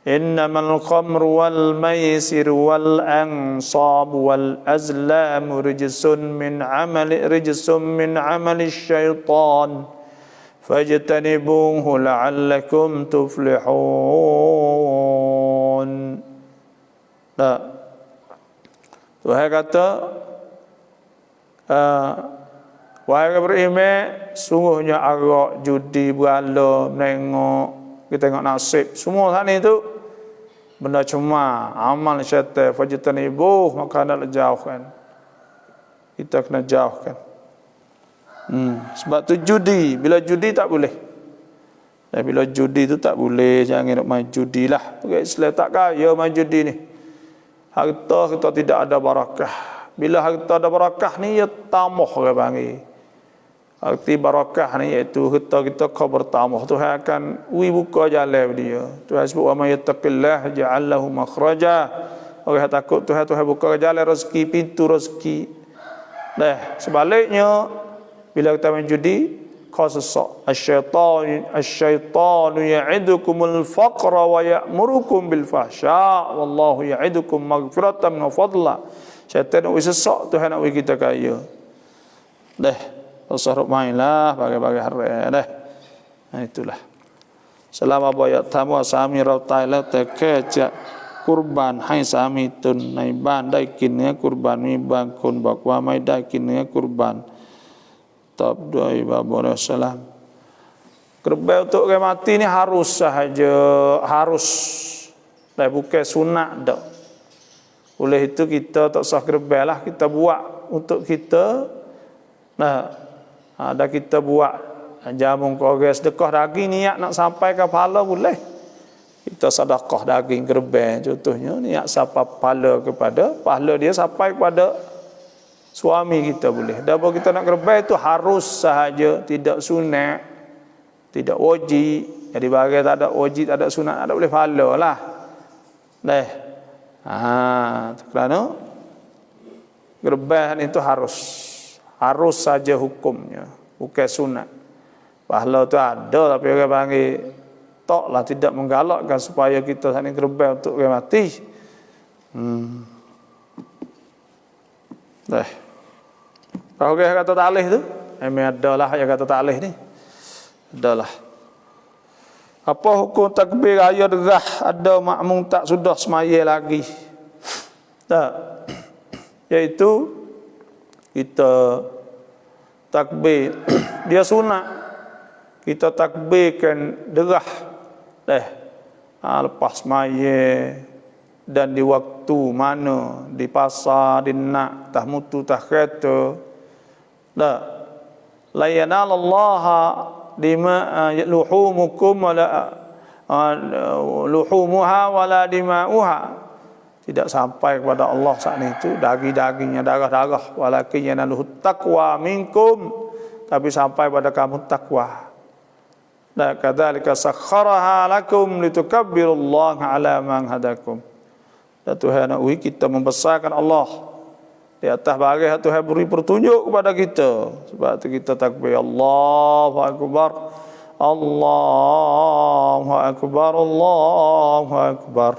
A: innamal khamru wal maisir wal ansab wal azlam rijsun min amali syaitan fajtanibuhu la'allakum tuflihun. Tuhan kata, wahai beriman, sungguhnya arak, judi, berhala, menengok, kita tengok nasib, semua saat ni tu benda cuma amal syaitan. Fajtanibuh, maka nak jauhkan. Kita kena jauhkan. Sebab tu judi, bila judi tak boleh. Dan bila judi tu tak boleh, jangan nak main judi lah. Islam tak kaya main judi ni. Harta kita tidak ada barakah. Bila harta ada barakah ni, ia tamah ke panggil. Arti barakah ni iaitu harta kita kau bertamah. Tuhan akan buka jalan dia. Tuhan sebut, wa may yattaqillah ja'al lahu makhraja. Orang yang takut Tuhan, Tuhan buka jalan rezeki, pintu rezeki. Sebaliknya, bila kita main judi, kau sesak. Asyaitanu ya'idukumul faqra wa ya'murukum bil fahsya. Wallahu ya'idukum maghfiratan wa fadla. Syaitan nak sesak, Tuhan nak bagi kita kaya. Usah main lah bagai-bagai hari. Itulah. Selama bayat tamu sami rautai la tekejak kurban hai sami tun nai ban dai kin นื้อ kurban มีบางคนบอกว่าไม่ได้กินเนื้อ kurban ตอบด้วยบาบอสลาม Gerbang untuk orang mati ni harus sahaja, harus. Dah bukan sunat dak. Oleh itu kita tak sah gerbang lah, kita buat untuk kita. Nah, ada kita buat jamu ke orang sedekah daging niat nak sampai ke pahala boleh. Kita sedekah daging gerbang contohnya niat sampai pahala kepada pahala dia sampai kepada suami kita boleh. Dan kalau kita nak gerbang itu harus sahaja, tidak sunat, tidak wajib. Jadi bagi tak ada wajib, tak ada sunat, tak boleh pahala lah. Dah. Kerana gerbang itu harus saja hukumnya, bukan sunat. Pahala tu ada tapi orang panggil taklah tidak menggalakkan supaya kita saling gerbang untuk orang mati. Dah. Kalau orang kata taklih tu, adalah yang kata taklih ni. Adalah. Apa hukum takbir raya derah ada makmum tak sudah semaya lagi? Tak. Iaitu kita takbir dia sunat. Kita takbirkan derah lepas semaya dan di waktu mana, di pasar, di nak, tah mutu, tah kereta. Tak. La yanalallaha dima luhumukum wala luhumuha wala dima'uha. Tidak sampai kepada Allah saat itu daging-dagingnya, darah-darah, walakin yanaluhu taqwa minkum, tapi sampai pada kamu takwa. Dan kadzalika sakhkharaha lakum litukabbirullaha ala man hadakum. Dan Tuhan nak kita membesarkan Allah di atas barang Tuhan beri petunjuk kepada kita. Sebab itu kita takbir Allahu akbar, Allahu akbar, Allahu akbar,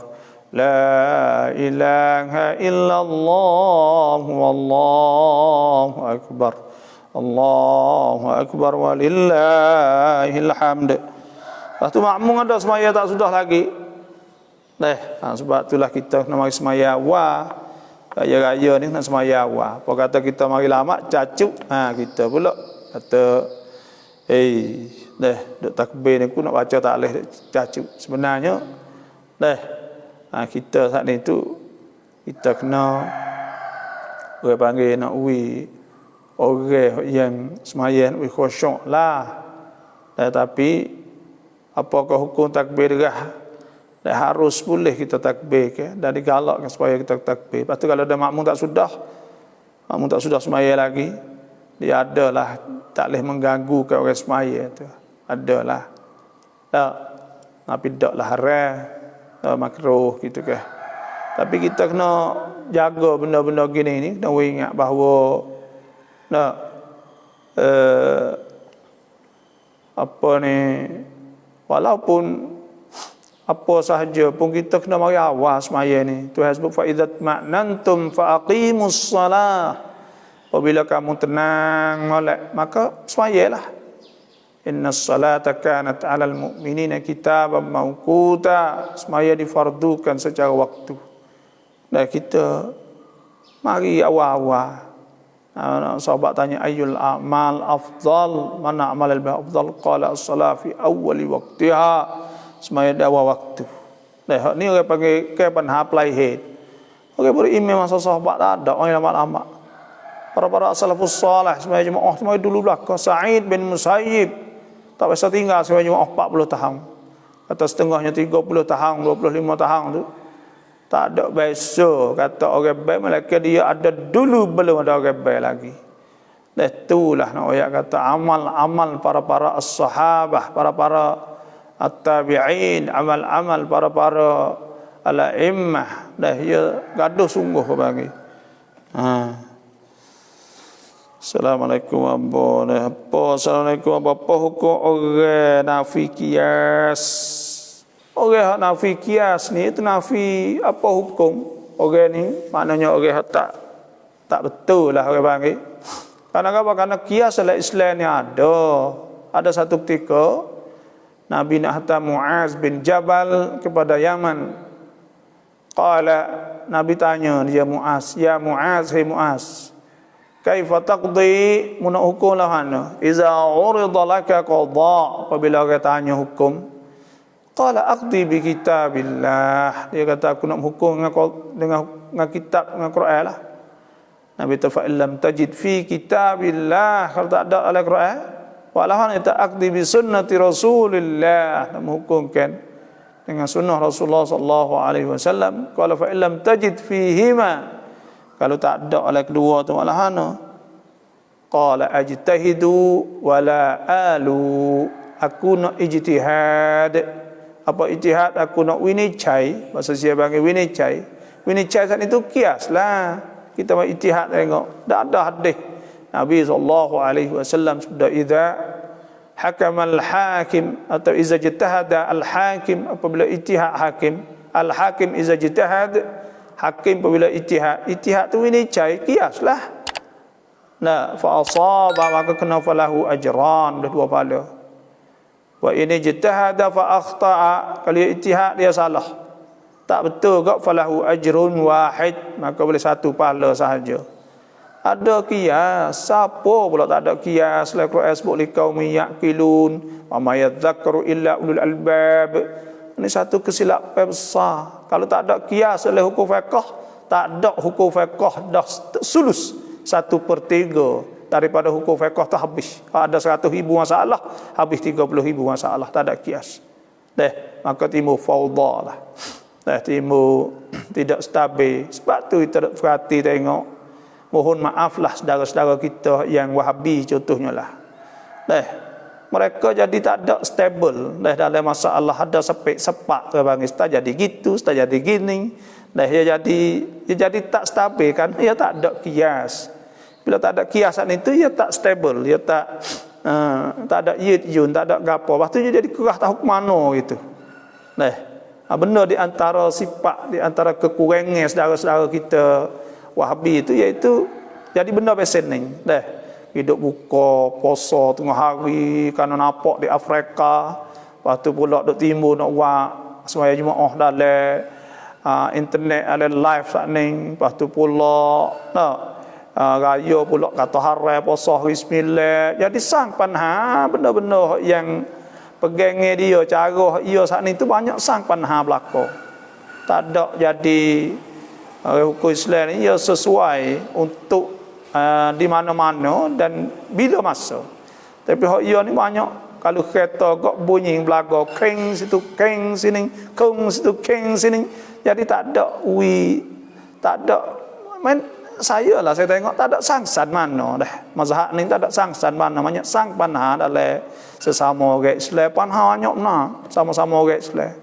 A: la ilaha illallah, wallahu akbar, Allahu akbar walillahil hamd. Lepas tu makmum ada semaya tak sudah lagi. Sebab itulah kita nak mari semaya awal. Raya-raya ni nak semaya awal. Apa kata kita mari lama cacuk, kita pula kata duk takbir ni aku nak baca taklih cacuk. Sebenarnya kita saat ni tu kita kena orang panggil nak orang yang semaya nak khusyuk lah. Tapi apakah hukum takbir derah? Harus boleh kita takbir dan digalakkan supaya kita takbir. Lepas tu kalau ada makmum tak sudah semaya lagi, dia adalah tak boleh mengganggu ke orang semaya tu. Adalah. Tak. Tapi taklah haram, makruh gitu ke. Tapi kita kena jaga benda-benda gini ni, kena ingat bahawa walaupun apa sahaja pun kita kena mari awal semaya ni. Tuhan sebut fa idzat ma'nantum fa aqimus salah. Apabila kamu tenang molek maka semayalah. Innas salata kanat 'alal mu'minina kitaban mawquta. Semaya difardukan secara waktu. Dan kita mari awal-awal. Sahabat tanya ayyul a'mal afdal, mana amal al afdal? Qala as-salat fi awwali waqtiha. Semaya di awal waktu. Ni orang panggil kapan apply head. Orang berimam masa sahabat tak ada, orang lama-lama. Para salafus salih semaya jemaah semaya dulu belaka. Sa'id bin Musayyib tak biasa tinggal semaya jemaah 40 tahun. Kata setengahnya 30 tahun, 25 tahun tu. Tak ada biasa kata orang baik, malaikat dia ada dulu belum ada orang baik lagi. Dan itulah nak ayat kata amal-amal para as-sahabah, para at-tabi'in, amal-amal para al-a'immah. Dah ia gaduh sungguh bagi. Assalamualaikum Assalamualaikum apa hukum orang nafi qiyas? Orang nafi qiyas ni itu nafi apa hukum? Orang ni maknanya orang tak betul lah orang panggil. Karena qiyas dalam Islam ni ada satu ketika Nabi nak hantar Muaz bin Jabal kepada Yaman. Nabi tanya dia Muaz, ya Muaz, hai Muaz, kaifa taqdi mun hukum lah hana iza urida laka qada, apabila orang tanya hukum, qala aqdi bi kitabillah, dia kata aku nak hukum dengan kitab, dengan Quran lah. Nabi tu fa illam tajid fi kitabillah, kalau tak ada dalam Quran, walahan ita aqdi bi sunnati Rasulillah, nak menghukumkan dengan sunnah Rasulullah sallallahu alaihi wasallam. Qala fa illam tajid fihima, kalau tak ada oleh kedua tu walahan, qala ajtahidu wala alu, aku nak ijtihad. Apa ijtihad? Aku nak winicai, bahasa siapa panggil winicai. Winicai saat itu kias lah. Kita mau ijtihad tengok, tak ada hadis Nabi sallallahu alaihi wasallam sudah idza hakama al-hakim atau idza ijtahada al-hakim, apabila ijtihad hakim, al-hakim idza ijtahad, hakim apabila ijtihad, ijtihad tu ini cai kias lah. Nah, fa asaba maka kena falahu ajran, dah dua pahala. Wa ini ijtahada fa akhta'a, kalau ijtihad dia salah, tak betul kok, falahu ajrun wahid, maka boleh satu pahala sahaja. Ada kias, siapa pula tak ada kias? La Quran sebut liqaumi yaqilun wa may yadhakkaru illa ulul albab. Ini satu kesilapan besar. Kalau tak ada kias oleh hukum fiqh, tak ada hukum fiqh dah sulus 1/3 daripada hukum fiqh tu habis. Ada 100,000 masalah, habis 30,000 masalah, tak ada kias. Maka timbul fawda lah. Timbul tidak stabil. Sebab tu kita perhati tengok, mohon maaflah saudara-saudara kita yang Wahabi contohnya lah. Mereka jadi tak ada stable dalam masalah, ada sepak-sepak ke bangis, tak jadi gitu, tak jadi gini. Dia jadi tak stabil kan, dia tak ada kias. Bila tak ada kiasan itu, dia tak stable, dia tak ada yun, tak ada gapo. Lepas tu dia jadi kerah tahu ke mana gitu. Benar di antara sifat, di antara kekurangan saudara-saudara kita Wahabi itu, iaitu jadi benda pesen ni. Hidup buka puasa tengah hari kerana nampak di Afrika, lepas tu pula duk timbul nak buat semaya Jumaat dalam internet, ada live saat ni. Lepas tu pula raya pula kata haram puasa bismillah. Jadi sang panha benda-benda yang pegangnya dia, cara dia saat ni tu banyak sang panha berlaku. Tak ada jadi hukum Islam ni ia sesuai untuk di mana-mana dan bila masa. Tapi hak ia ni banyak, kalau kereta kok bunyi belaga keng situ keng sini, keng situ keng sini, jadi tak ada tak ada saya tengok tak ada sangsan mana dah. Mazhab ni tak ada sangsan mana, banyak sang panha dalam sesama orang Islam, panha banyak mana sama-sama orang Islam.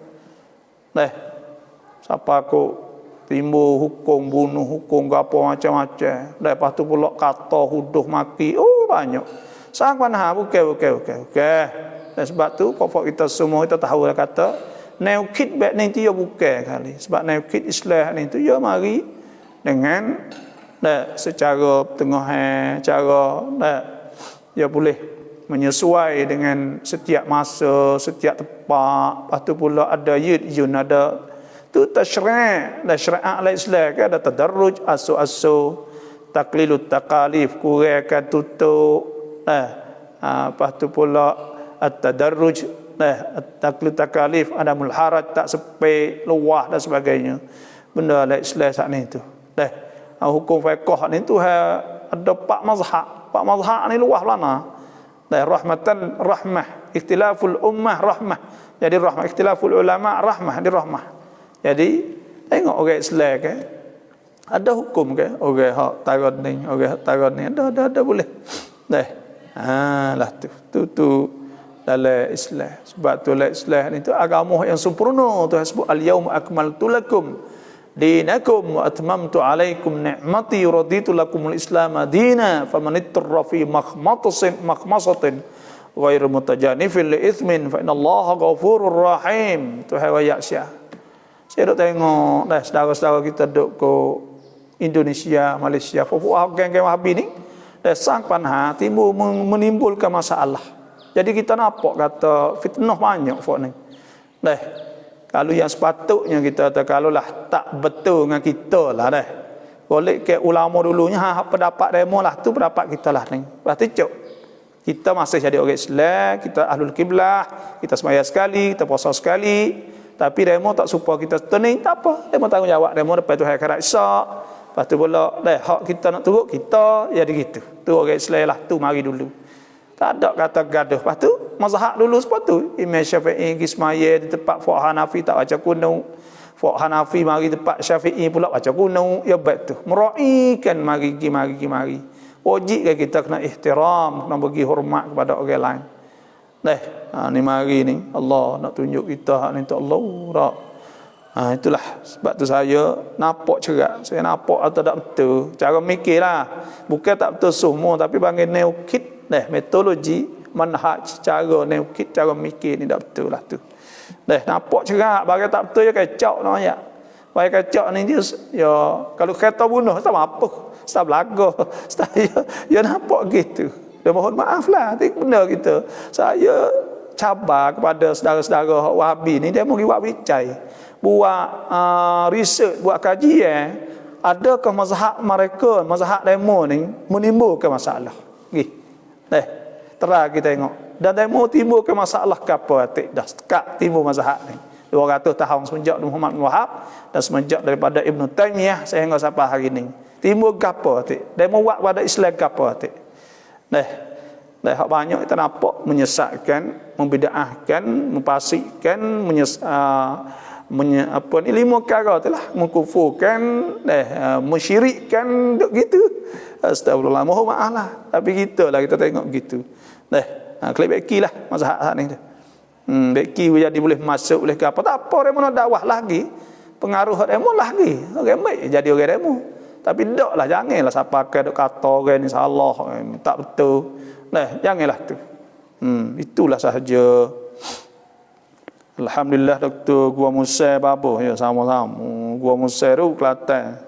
A: Siapa aku timbul hukum bunuh, hukum apa macam-macam. Lepas tu pula kata huduh maki, banyak. Sang panha bukan. Dan sebab tu pokok kita semua kita tahu kata neukid baik ni dia bukan kali. Sebab neukid Islam ni tu dia mari dengan secara tengah cara dia boleh menyesuai dengan setiap masa, setiap tempat. Lepas tu pula ada yun, ada tu tasyri', syariat al-Islam kan, ada tadarruj, asu taklilut takalif, kurangkan tutup. Lepas tu pula at-tadarruj, taklid takalif, ada mulharaj, tak sepek, luah dan sebagainya. Benda al-Islam saat ni tu. Hukum fiqh ni tu ada 4 mazhab. 4 mazhab ni luah lana. Rahmatan rahmah, ikhtilaful ummah rahmah. Jadi rahmah, ikhtilaful ulama rahmah, di rahmah. Jadi tengok orang Islam kan, ada hukum kan, orang hak taron ni ada boleh. Lah tu dalam Islam. Sebab tu dalam Islam ni tu agama yang sempurna. Tu sebut al-yauma akmaltu lakum dinakum wa atmamtu alaikum ni'mati wa raditu lakumul islam madina faman ittara fi makhmasatin ghairu mutajanifin li ithmin fa innallaha ghafurur rahim. Tu riwayat Syah. Saya duk tengok saudara-saudara kita duk ke Indonesia, Malaysia, geng-geng Wahabi ni sang panha timbul menimbulkan masalah. Jadi kita nampak kata fitnah banyak fok ni. Kalau yang sepatutnya kita kata kalaulah tak betul dengan kita lah
B: Boleh ke ulama dulunya pendapat demo lah tu pendapat kita lah ni. Lepas tu cuk. Kita masih jadi orang Islam, kita ahlul kiblah, kita sembahyang sekali, kita puasa sekali. Tapi demo tak supaya kita tening, tak apa. Demo tanggungjawab demo depan tu hari akhirat esok. Lepas tu pula hak kita nak turut kita jadi gitu. Tu orang Islam lah tu mari dulu. Tak ada kata gaduh. Lepas tu mazhab dulu sepatu. Imam Syafi'i pergi semaya di tempat Fuqaha Hanafi tak baca kunut. Fuqaha Hanafi mari tempat Syafi'i pula baca kunut. Ya baik tu. Meraihkan mari. Wajib ke kita kena ihtiram, kena bagi hormat kepada orang lain. Ni mari ni Allah nak tunjuk kita hak ni untuk Allah. Itulah sebab tu saya nampak cerak. Saya nampak atau tak betul. Cara mikirlah. Bukan tak betul semua tapi panggil neukit. Metodologi, manhaj, cara neukit, cara mikir ni tak betul lah tu. Nampak cerak. Bagi tak betul je kecok no ya. Bagi kecok ni dia ya kalau kereta bunuh tak apa. Tak belaga. Ya nampak gitu. Dia mohon maaf lah. Tapi benar kita. Saya cabar kepada saudara-saudara Wahabi ni dia mau buat vicai. Buat research, buat kajian. Adakah mazhab mereka, mazhab demo ni menimbulkan masalah? Terang kita tengok. Dan demo timbulkan masalah ke apa? Dah sekat timbul mazhab ni. 200 tahun semenjak Muhammad bin Wahab dan semenjak daripada Ibn Taymiyah sehingga sampai hari ni. Timbul ke apa? Demo buat pada Islam ke apa? Hak banyak kita nampak menyesatkan, membidaahkan, mempasikkan, lima perkara itulah, mengkufurkan, mensyirikkan gitu. Astagfirullah, mohon maaf lah. Tapi kita lah kita tengok gitu. Kelip beki lah mazhab ni tu. Beki jadi boleh masuk boleh ke apa. Tak apa demo nak dakwah lagi. Pengaruh demo lagi. Orang baik jadi orang demo. Tapi tak lah, janganlah siapa duk kata orang ni salah, tak betul. Janganlah tu. Itulah sahaja. Alhamdulillah Dr. Gua Musa Babo ya sama-sama. Gua Musa tu Kelantan.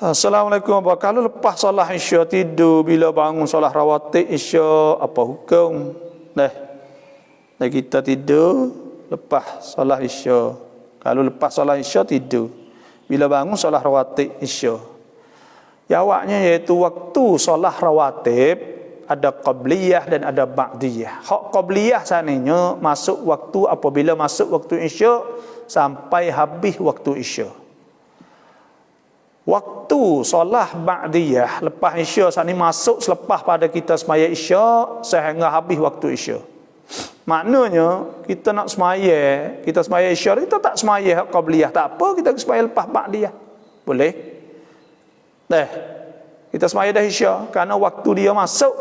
B: Assalamualaikum. Kalau lepas solat Isya tidur bila bangun solat rawatib Isya apa hukum? Kita tidur lepas solat Isya. Kalau lepas solat Isya tidur bila bangun solat rawatib Isya. Jawabnya iaitu waktu solat rawatib ada qabliyah dan ada ba'diyah. Hak qabliyah sananya masuk waktu apabila masuk waktu Isya sampai habis waktu Isya. Waktu solat ba'diyah lepas Isya saat ni masuk selepas pada kita semaya Isya sehingga habis waktu Isya. Maknanya kita nak semaya, kita semaya Isya, kita tak semaya hak qabliyah, tak apa, kita semaya lepas ba'diyah. Boleh? Kita semaya dah Isya kerana waktu dia masuk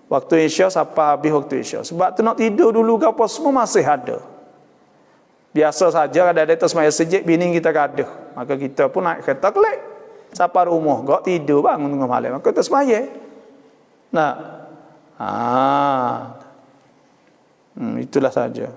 B: waktu Isya sampai habis waktu Isya. Sebab tu nak tidur dulu ke apa semua masih ada. Biasa saja ada kita semaya sejik bini kita gaduh. Maka kita pun naik kereta kelik sampai rumah, gak tidur bangun tengah malam. Maka kita semaya. Itulah saja.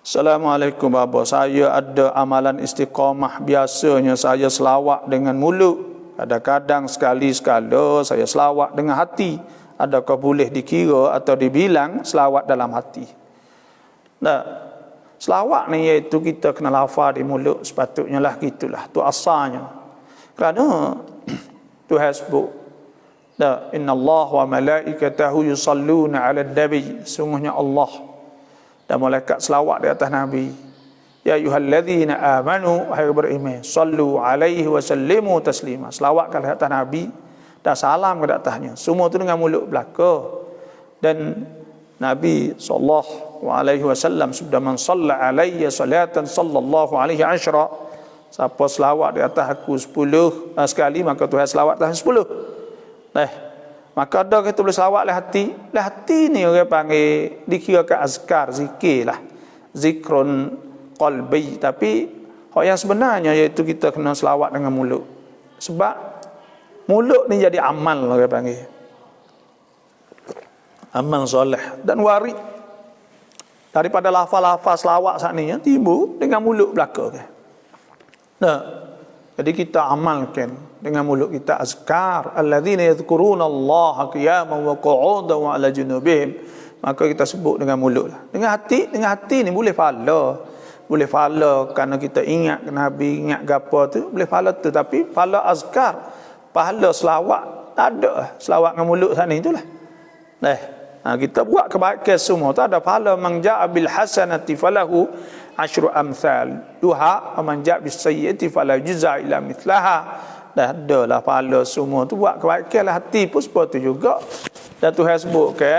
B: Assalamualaikum Baba. Saya ada amalan istiqamah. Biasanya saya selawat dengan mulut. Kadang-kadang sekali-sekala saya selawat dengan hati. Adakah boleh dikira atau dibilang selawat dalam hati? Selawat ni iaitu kita kena lafaz di mulut. Sepatutnya lah gitulah. Itu asalnya. Kerana Tuhan sebut, Inna Allah wa malaikatahu yusalluna ala nabi. Sungguhnya Allah dan malaikat selawat di atas Nabi. Ya ayyuhalladzina amanu, wahai beriman, sallu alaihi wa sallimu taslima. Selawatkan di atas Nabi dan salam ke atasnya. Semua itu dengan mulut belaka. Dan Nabi sallallahu alaihi wasallam sudah man salla alayya salatan sallallahu alaihi asyra. Siapa selawat di atas aku 10 sekali, maka Tuhan selawat atas 10. Maka ada kita boleh selawat lah hati. Lah hati ni orang panggil dikira ke azkar, zikir lah. Zikrun qalbi. Tapi hak yang sebenarnya iaitu kita kena selawat dengan mulut. Sebab mulut ni jadi amal orang panggil. Amal soleh dan warid. Daripada lafaz-lafaz selawat saat ni timbul dengan mulut belaka. Jadi kita amalkan dengan mulut kita azkar alladzina yadhkuruna Allah qiyaman wa qu'udan wa 'ala junubihim. Maka kita sebut dengan mulut lah. Dengan hati ni boleh pahala, boleh pahala kerana kita ingat Nabi, ingat gapo tu, boleh pahala tu. Tapi pahala azkar, pahala selawat, tak ada. Selawat dengan mulut sana itulah. Kita buat kebaikan semua, tak ada pahala. Man ja'a bil hasanati falahu asyru amsal duha, wa man ja'a bis sayyiati fala juzaa illa mithlaha. Dah adalah pahala semua tu, buat kebaikan lah. Hati pun seperti tu juga. Dan Tuhan sebut ke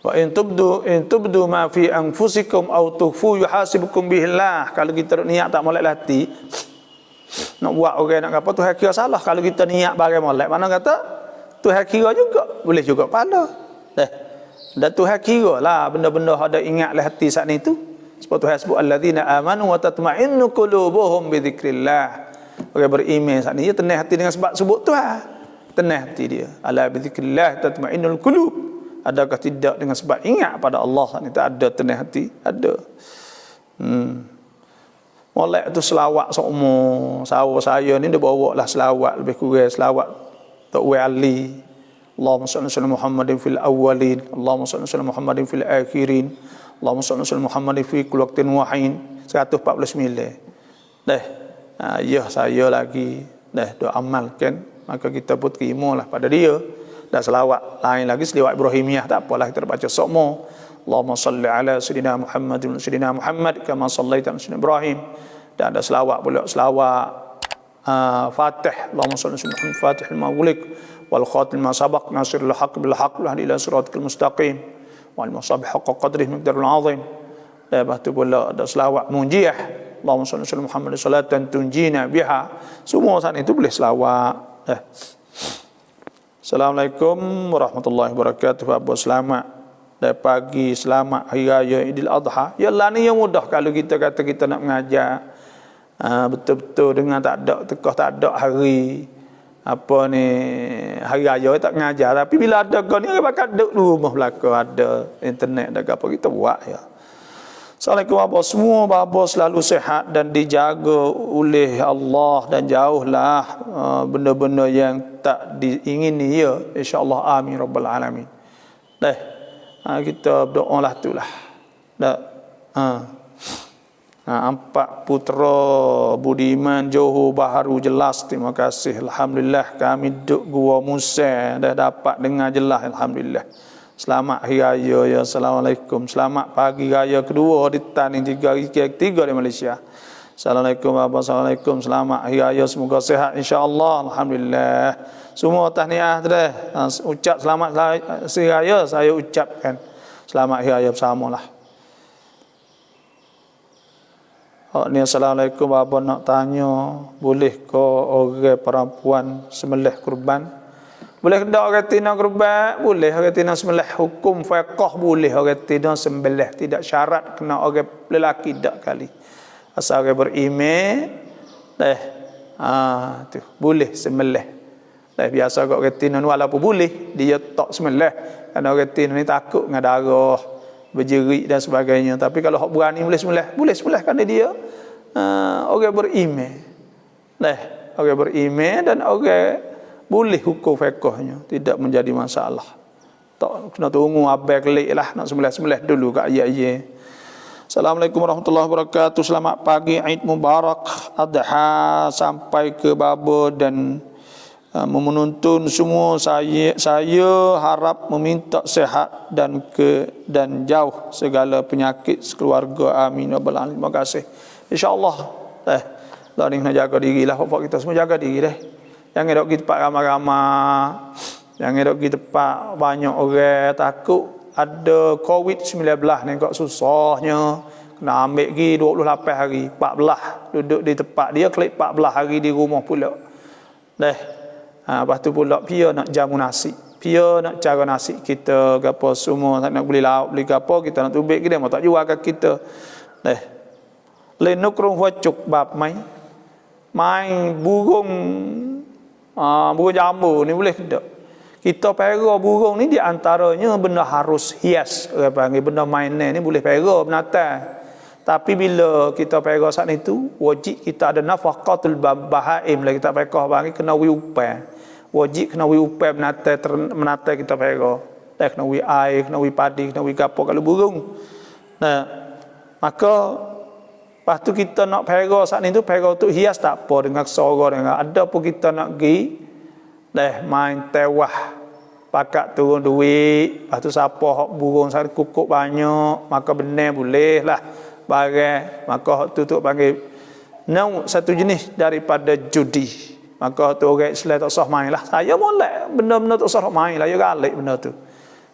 B: wa in tubdu ma fi anfusikum aw tukhfu yuhasibukum bihillah. Kalau kita niat tak molek hati, nak buat orang nak apa, Tuhan kira salah. Kalau kita niat barang molek, mana kata Tuhan kira juga, boleh juga pahala. Dan Tuhan kira lah benda-benda ada ingatlah hati saat ni tu. Sebab Tuhan sebut alladzina amanu wa tatma'innu qulubuhum bi dzikrillah. Orang beriman saat ni dia tenang hati dengan sebab sebut Tuhan. Tenang hati dia. Ala bi dzikrillah tatma'innul qulub. Adakah tidak dengan sebab ingat pada Allah saat ni? Tak ada tenang hati. Ada. Molek tu selawat seumur. Saya ni dia bawa lah selawat lebih kurang selawat Tok Ali. Allahumma salli ala Muhammadin fil awwalin, Allahumma salli ala Muhammadin fil akhirin, Allahumma salli ala Muhammadin fi kulli waqtin wa hin. 149. Ya saya lagi doa amalkan, maka kita pun terimalah pada dia. Dan selawat lain lagi selawat Ibrahimiyah, tak apalah kita baca semua. Allahumma salli ala sayyidina Muhammadin sayyidina Muhammad kama sallaita ala sayyidina Ibrahim. Dan ada selawat pula, selawat Fatih. Allahumma salli ala Muhammad Fatihil Mawlik wal khatim ma sabaq nasirul haqq bil haqq wa ila siratal mustaqim wal musabih haqqa qadrihi miqdarul azim. Lepas tu pula ada selawat munjiah. Allahumma salli ala Muhammad salatan tunjina biha. Semua saat itu boleh selawat. Assalamualaikum warahmatullahi wabarakatuh. Apa selamat dari pagi, selamat hari raya Idul Adha. Yalah ni yang mudah kalau kita kata kita nak mengajar betul-betul dengan tak ada tekah, tak ada hari apa ni hari raya tak mengajar. Tapi bila ada kau ni orang bakal duduk rumah belakang, ada internet, ada apa kita buat ya. Assalamualaikum warahmatullahi wabarakatuh. Semua bapa selalu sihat dan dijaga oleh Allah, dan jauhlah benda-benda yang tak diingini ya, insya-Allah, amin rabbal alamin. Kita berdoa lah tu lah. Empat putera Budiman Johor Baharu jelas, terima kasih. Alhamdulillah kami duduk Gua Musa dah dapat dengar jelas, alhamdulillah. Selamat hari raya ya. Assalamualaikum. Selamat pagi raya kedua di tan yang tiga di Malaysia. Assalamualaikum warahmatullahi wabarakatuh. Selamat hari raya, semoga sihat insya-Allah. Alhamdulillah. Semua tahniah dah. Ucap selamat hari raya, saya ucapkan selamat hari raya bersamalah. Ni assalamualaikum, bapa nak tanya, boleh ke orang perempuan sembelih kurban? Boleh tak orang tina kurban? Boleh orang tina sembelih. Hukum fiqh boleh orang tina sembelih, tidak syarat kena orang lelaki dak kali. Asal orang beriman tu boleh sembelih. Biasa orang tina ni walaupun boleh dia tak sembelih kerana orang tina ni takut dengan darah, berjerit dan sebagainya. Tapi kalau hak berani boleh sembelih kerana dia orang beriman. Orang beriman dan orang boleh hukum fiqhnya, tidak menjadi masalah. Tak kena tunggu abai kelik lah, nak sembelih dulu kat ayat-ayat. Assalamualaikum warahmatullahi wabarakatuh. Selamat pagi, Eid Mubarak Adha sampai ke baba dan menuntun semua. Saya harap meminta sehat dan jauh segala penyakit sekeluarga, amin rabbal alamin. Terima kasih. Insya-Allah lah ni kena jaga dirilah, pokok kita semua jaga diri dah. Jangan dok pergi tempat ramai-ramai, jangan dok pergi tempat banyak orang, takut ada COVID-19 ni kok susahnya. Kena ambil pergi 28 hari, 14 duduk di tempat dia, klik 14 hari di rumah pula. Lepas tu pula pia nak jamu nasi, pia nak cara nasi kita gapo semua, nak beli lauk, beli gapo kita nak tubik ke dia, mau tak jual kat kita. Lenuk rong huacuk bab main burung burung jambu ni boleh tidak? Kita pera burung ni di antaranya benda harus hias, orang panggil benda mainan ni boleh pera binatang. Tapi bila kita pera saat itu wajib kita ada nafaqatul bahaim lah, kita pera panggil kena wi upah. Wajib kena wi upah binatang kita pera. kena wi air, kena wi padi, kena wi gapo kalau burung. Nah, maka lepas tu kita nak pera saat ni tu pera untuk hias tak apa dengan sora dengan ada pun kita nak pergi main tewah pakat turun duit, lepas tu siapa hak burung satu kukuk banyak maka benar boleh lah barang, maka hak tu panggil satu jenis daripada judi, maka tu orang Islam tak sah main lah. Saya molek benda-benda tak sah main lah, ya galik benda tu,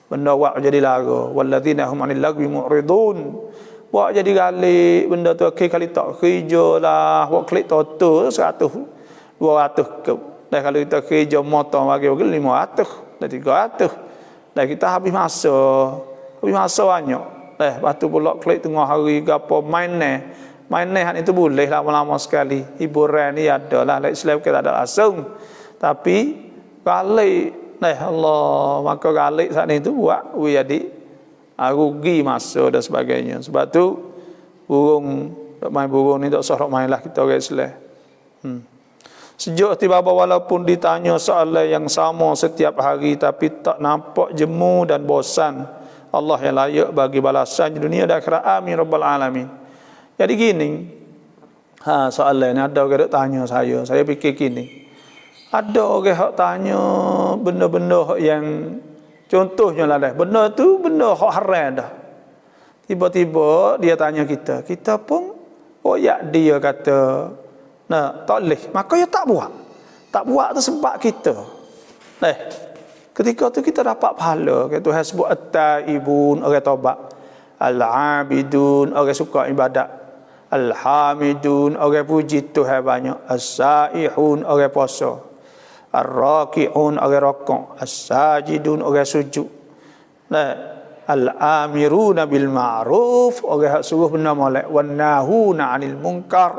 B: benda wak jadi lara, walladzina hum anil lagwi mu'ridun, wak jadi galik benda tu kali tak kerja lah, wak klik toto 100 200 ke dah, kalau kita kerja motor bagi 500 dah 300 dah, kita habis masa banyak dah. Lepas tu pula klik tengah hari gapo main itu boleh lama-lama sekali, hiburan ni ada lah, Islam kita ada langsung, tapi galik Allah, maka galik saat ni tu buat jadi rugi masa dan sebagainya. Sebab tu main burung ni tak usah main lah kita orang Islam. Sejak tiba-tiba walaupun ditanya soalan yang sama setiap hari tapi tak nampak jemu dan bosan, Allah yang layak bagi balasan di dunia dan akhirat. Amin rabbal alamin. Jadi gini, soalan ni ada orang tanya saya fikir gini, ada orang hak tanya benda-benda yang contohnya lah benda tu benda hak haram dah. Tiba-tiba dia tanya kita pun dia kata tak boleh, maka ya tak buat tu sebab kita ketika tu kita dapat pahala. Tuhan sebut at-taibun, orang taubat, al-abidun, orang suka ibadat, al-hamidun, orang puji Tuhan banyak, as-saihun, orang puasa, ar-raki'un, orang rokok, as-sajidun, orang sujud, al-amiruna bil ma'ruf, orang suruh benda molek, wan nahuna 'anil munkar,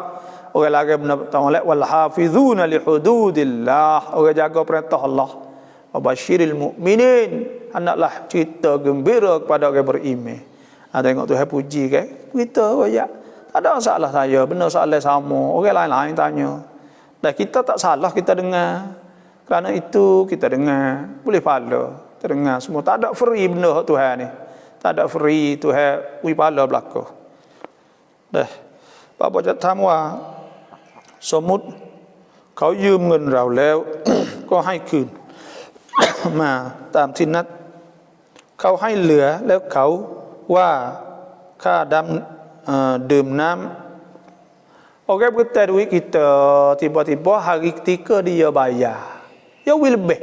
B: orang lagi benda tak molek, wal hafizuna li hududillah, orang jaga perintah Allah. Wabasyiril mukminin, hendaklah cerita gembira kepada orang beriman. Tengok Tuhan puji kan kita royak, tak ada masalah. Saya benar soalan sama, orang lain-lain tanya dan kita tak salah, kita dengar. Kerana itu kita dengar, boleh pahala, kita dengar semua. Tak ada free benda Tuhan ni, tak ada free. Tuhan wi pahala belaka. Bapa jat tamwa สมมุติเขายืมเงินเราแล้ว ก็ให้คืน มาตามที่นัดเขาให้เหลือแล้วเขาว่าค่าดื่มน้ำorang berhutang duit kita, tiba-tiba hari ketiga dia bayar, ya will lebih,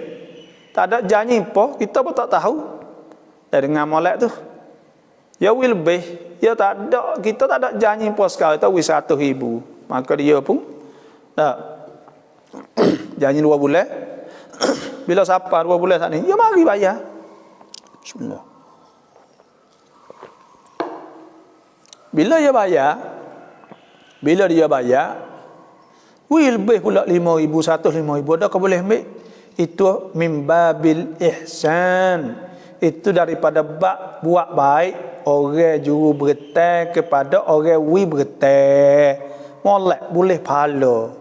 B: tak ada janji apa, kita pun tak tahu. Dari dengan molek tu ya will lebih, ya tak ada, kita tak ada janji apa sekali, tahu 100,000, maka dia pun janji 2 bulan. Bila sampai 2 bulan saat ni, ya mari bayar. Bismillah. Bila dia bayar, will lebih pula 5,000, 105,000, dah kau boleh ambil. Itu mimbabil ihsan, itu daripada buat baik orang juru berhutang kepada orang wi berhutang. Molek boleh pahala.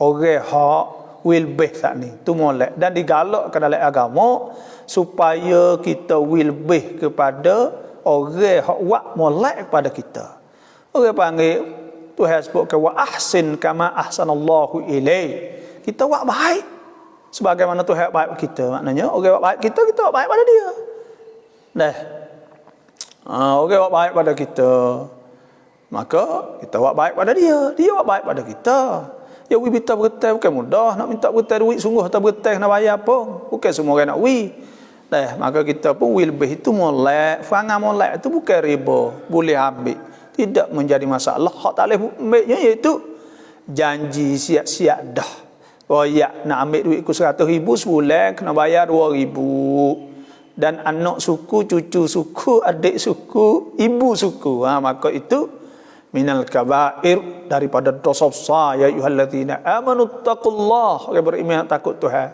B: Orang hak will be saat ni tu molek, dan digalakkan dalam agama supaya kita will be kepada orang hak wak molek kepada kita. Orang panggil Tuhan sebut ke wa ahsin kama ahsanallahu ilaik, kita wak baik sebagaimana Tuhan baik kita. Maknanya orang wak baik kita wak baik pada dia. Orang wak baik pada kita, maka kita wak baik pada dia wak baik pada kita. Ya we minta berhutang bukan mudah, nak minta berhutang duit sungguh tak berhutang nak bayar pun bukan semua orang nak we. Maka kita pun we lebih itu molek, perangai molek itu bukan riba, boleh ambil, tidak menjadi masalah. Hak tak boleh ambilnya iaitu janji siap-siap dah. Ya nak ambil duit ku 100,000 sebulan kena bayar 2,000, dan anak suku, cucu suku, adik suku, ibu suku, maka itu minal kabair, daripada dosa besar. Ya ayyuhalladzina amanu taqullah, orang beriman takut Tuhan.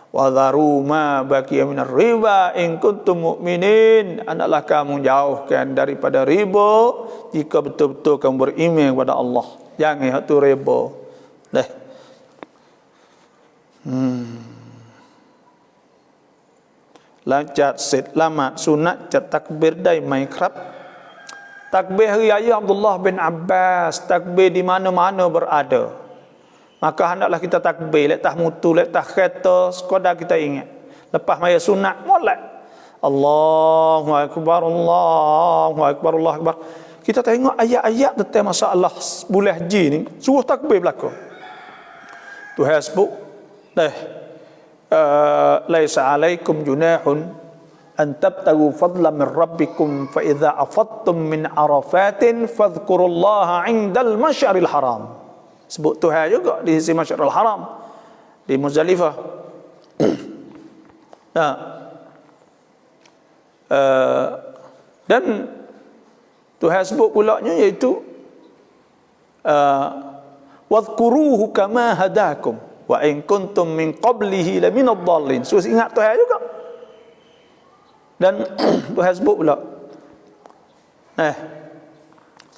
B: Wa dharu ma baqiya minar riba in kuntum mu'minin, hendaklah kamu jauhkan daripada riba jika betul-betul kamu beriman kepada Allah. Jangan hak tu riba. lancat set lamat sunat cat takbir dai mai kerap. Takbir hari raya Abdullah bin Abbas, takbir di mana-mana berada. Maka hendaklah kita takbir, letah mutu, letah kereta, sekadar kita ingat. Lepas maya sunat, molek. Allahu Akbar, Allahu Akbar, Allahu Akbar. Kita tengok ayat-ayat tentang masalah bulan haji ni, suruh takbir belaka. Tuhan sebut, laisa alaikum junahun an tabtagu fadlan min rabbikum fa idza afadtum min arafatin fadhkurullaha 'indal masyaril haram. Sebut Tuhan juga di sisi masyaril haram di Muzdalifah. Nah, dan Tuhan sebut pulaknya iaitu wadhkuruhu kama hadakum wa in kuntum min qablihi laminad dallin. So ingat Tuhan juga. Dan Tuhan sebut pula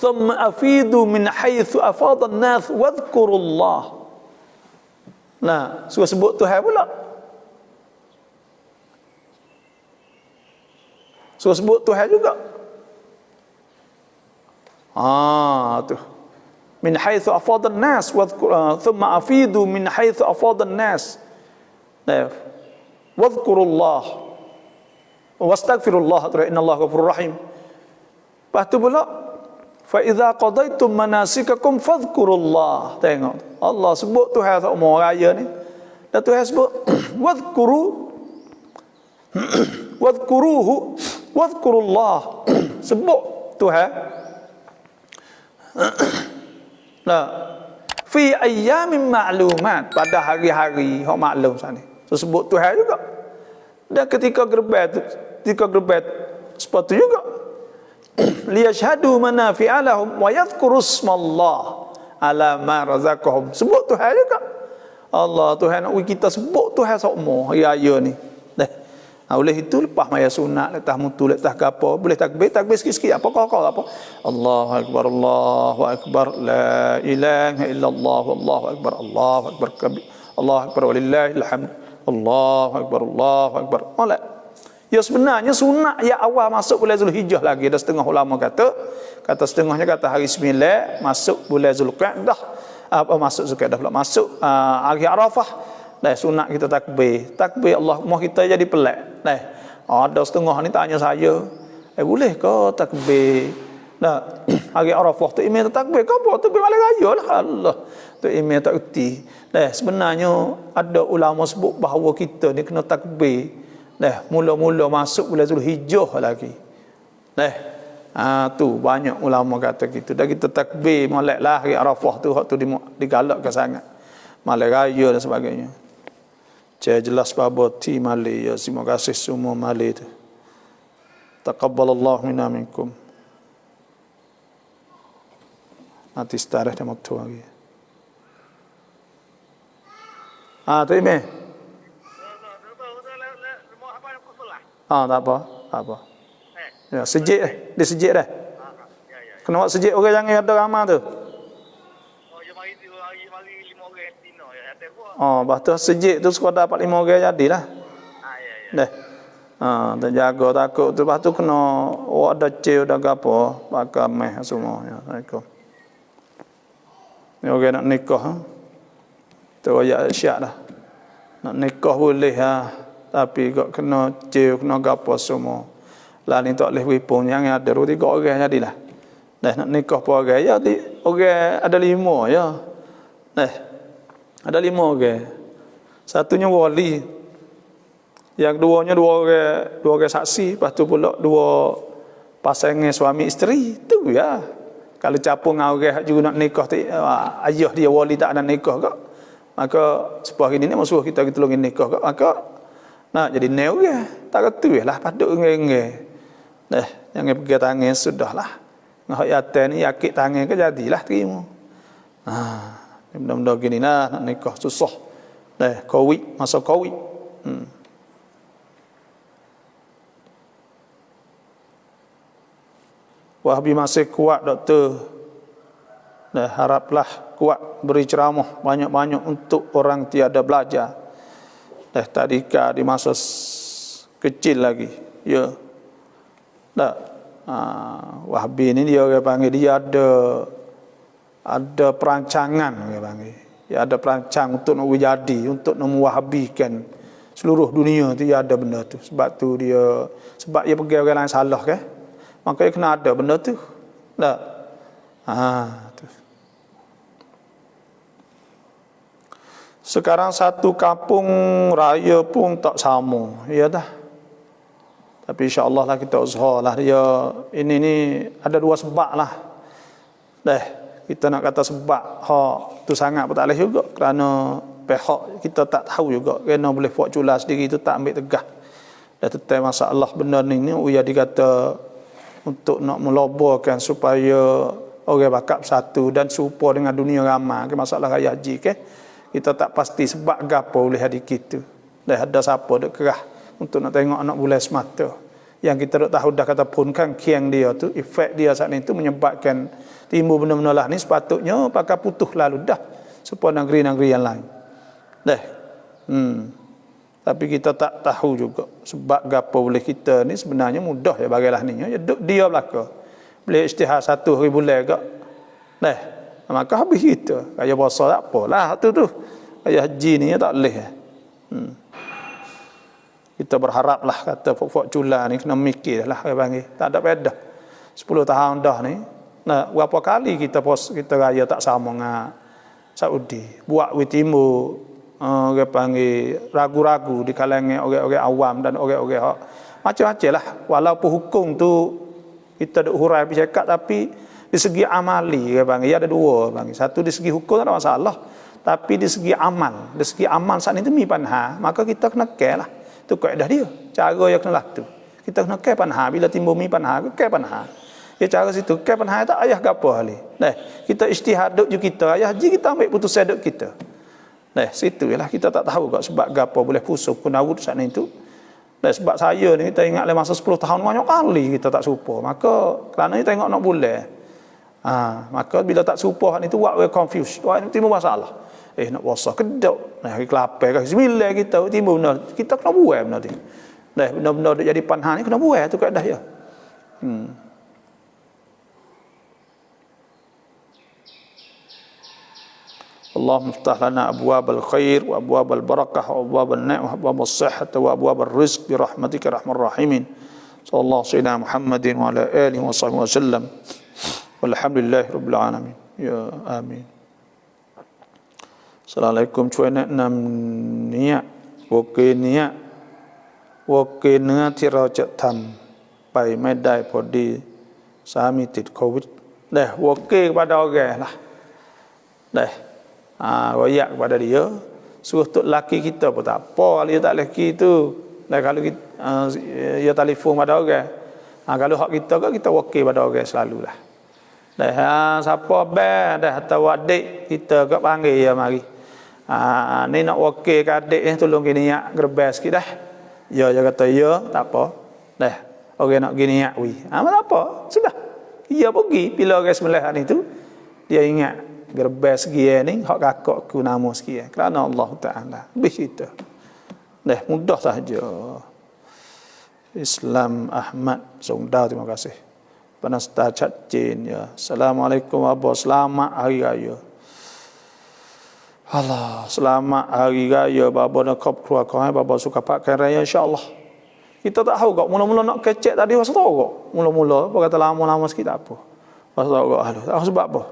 B: thumma afidu min haythu afadha an-nas wadhkurullah. Nah, so sebut Tuhan pula. So sebut Tuhan juga. Tu min haythu afadha an-nas thumma afidu min haythu afadha an-nas wadhkurullah wastaghfirullah innallaha ghafurur rahim. Lepas tu pula fa idza qadaitum manasikakum fadhkurullah. Tengok Allah sebut Tuhan tak mau raya ni, dan Tuhan sebut wadhkuruhu wadhkurullah. Sebut Tuhan nah fi ayyamin ma'lumat, pada hari-hari hok maklum sana. So sebut Tuhan juga. Dan ketika gerbet sepatu juga liyashhadu manafi'a lahum wa yadhkuru ismallah ala ma razaqahum. Sebut Tuhan juga. Allah Tuhan nak kita sebut Tuhan semua raya ni. Oleh itu lepas maya sunat, lepas mutu, lepas gapo, boleh takbir sikit-sikit apa kau apa. Allahu akbar, Allahu akbar, la ilaha illallah, Allahu akbar, Allahu akbar kabir, Allahu akbar walillahil hamd. Allahu akbar, Allahu akbar. Molek. Ya sebenarnya sunat ya awal masuk bulan Zulhijjah lagi. Ada setengah ulama kata setengahnya kata hari 9 masuk bulan Zulqa'dah. Masuk Zulqa'dah pula masuk hari Arafah. Sunat kita takbir Allah, mau kita jadi pelik. Ada setengah ni tanya saya, boleh ke takbir hari Arafah tu imam takbir ke apa? Takbir malam raya lah. Allah, tu imam tak erti. Sebenarnya ada ulama sebut bahawa kita ni kena takbir mula-mula masuk bulan Zulhijjah lagi. Tu banyak ulama kata gitu. Dan kita takbir molek lah hari Arafah tu, hak tu digalakkan sangat. Malam raya dan sebagainya. Jelas babati mali ya, terima kasih semua mali tu. Taqabbalallahu minna minkum. Nanti starah dah waktu lagi. Terima. Tak apa. Ya, sejik dia sejik dah. Kena buat sejik orang yang ada ramah tu. Lepas tu sejik tu sekadar dapat 5 orang jadilah. Dan jaga takut tu. Lepas tu kena ada cil dah gapo, pakai meh semua. Ya, Assalamualaikum. Ni orang nak nikah. Tu ayat syak dah. Nak nikah boleh tapi kok kena cil, kena gapo semua. Lah ni tak boleh wipung yang ada 2-3 orang jadilah. Nak nikah pun orang ya, orang ada 5 ya. Ada 5 orang. Satunya wali. Yang duanya 2 orang saksi, lepas tu pula 2 pasangan suami isteri. Tu ya. Kalau capung dengan orang juga nak nikah tu, ayah dia wali tak ada nikah kak, maka sebuah ini nak suruh kita tolongin nikah kak, maka nak jadi ne orang. Tak kata lah paduk nge-nge. Jangan pegang tangan sudahlah. Ngah yaten ni yakit tangan ke jadilah terima. Benda-benda gini nak nikah susah. Covid, masa Covid. Wahabi masih kuat doktor. Haraplah kuat beri ceramah banyak-banyak untuk orang tiada belajar. Tadika di masa kecil lagi. Ya. Tak. Wahabi ni dia orang panggil dia ada perancangan orang panggil. Ya ada perancang untuk nak jadi, untuk nak mewahabikan seluruh dunia tu dia ada benda tu. Sebab dia pergi orang lain salah ke? Maka dia kena ada benda tu. Tak. Tu. Sekarang satu kampung raya pun tak sama. Ya dah. Tapi insya-Allah lah kita usahalah dia ini ni ada dua sebab lah. Kita nak kata sebab hak tu sangat pun tak boleh juga kerana pihak kita tak tahu juga kena boleh buat cula sendiri tu tak ambil tegah. Dan tentang masalah benda ni uya dikata untuk nak meloborkan supaya orang bakap satu dan serupa dengan dunia ramai ke masalah raya haji ke. Kita tak pasti sebab gapo boleh hadir kita. Dah ada siapa duk kerah untuk nak tengok anak bulan semata. Yang kita duk tahu dah kata pun kan kiang dia tu, efek dia saat itu menyebabkan timbul benda-benda lah ni sepatutnya pakai putus lalu dah supaya negeri-negeri yang lain. Tapi kita tak tahu juga sebab gapo boleh kita ni sebenarnya mudah ya bagilah ni ya dia belaka. Boleh ijtihad 1 hari bulan gak. Maka habis kita. Kaya puasa tak apalah tu. Kaya haji ni tak boleh. Kita berharaplah kata pokok cula ni kena mikirlah dia panggil. Tak ada faedah. 10 tahun dah ni. Nah, berapa kali kita raya tak sama dengan Saudi. Buat witimu orang panggil ragu-ragu di kalangan orang-orang awam dan orang-orang macam-macam lah. Walaupun hukum tu kita duk hurai bercakap tapi di segi amali dia panggil ada dua panggil. Satu di segi hukum tak ada masalah. Tapi di segi amal saat ni tu mi panha, maka kita kena care lah. Tu kaedah dia. Cara yang kena lah tu. Kita kena care panha bila timbul mi panha, care panha. Ya cara situ care panha tak ayah gapo hali. Kita ijtihad duk je kita, ayah haji kita ambil putusan duk kita. Situ ialah kita tak tahu kok sebab gapo boleh pusuh kunawud saat ni tu. Sebab saya ni kita ingat masa 10 tahun banyak kali kita tak serupa. Maka kerana ni tengok nak bulan. Maka bila tak serupa ni tu buat we confused. Wah timbul masalah. Nak puasa kedok. Hari kelapar ke 9 kita timbul benda. Kita kena buat benda tu. Benda-benda duk jadi panha ni kena buat tu kaedah dia. اللهم افتح لنا أبواب الخير وأبواب البركة وأبواب النعمة وأبواب الصحة وأبواب الرزق برحمتك أرحم الراحمين صلى الله سيدنا محمد وعلى آله وصحبه وسلم والحمد لله رب العالمين يا آمين. Assalamualaikum ช่วยแนะนำเนี่ยโอเคเนื้อที่เราจะทำไปไม่ได้พอดีสามีติดโควิดโอเค kepada orang lah royak kepada dia suruh tok laki kita pun tak apa dia tak laki tu kalau kita dia telefon pada orang kalau hak kita kita wakil pada orang selalulah siapa dah atau adik kita kat panggil ya mari ni nak wakil ke adik ni tolong gini niat gerbes sikit dah dia kata ya tak apa orang nak gini niat tak apa sudah dia pergi bila orang sembelih ni tu dia ingat gerbes sekian ni hak kakak ku nama sekian kerana Allah Ta'ala lebih kita mudah sahaja. Islam Ahmad Songdao terima kasih Panasta Chat Jin ya. Assalamualaikum Abah selamat hari raya. Allah selamat hari raya bapa dan keluarga kau bapa suka pakai raya insya-Allah. Kita tak tahu kok mula-mula nak kecek tadi masa tahu kok mula-mula apa kata lama-lama sikit tak apa masa tahu kok tahu sebab apa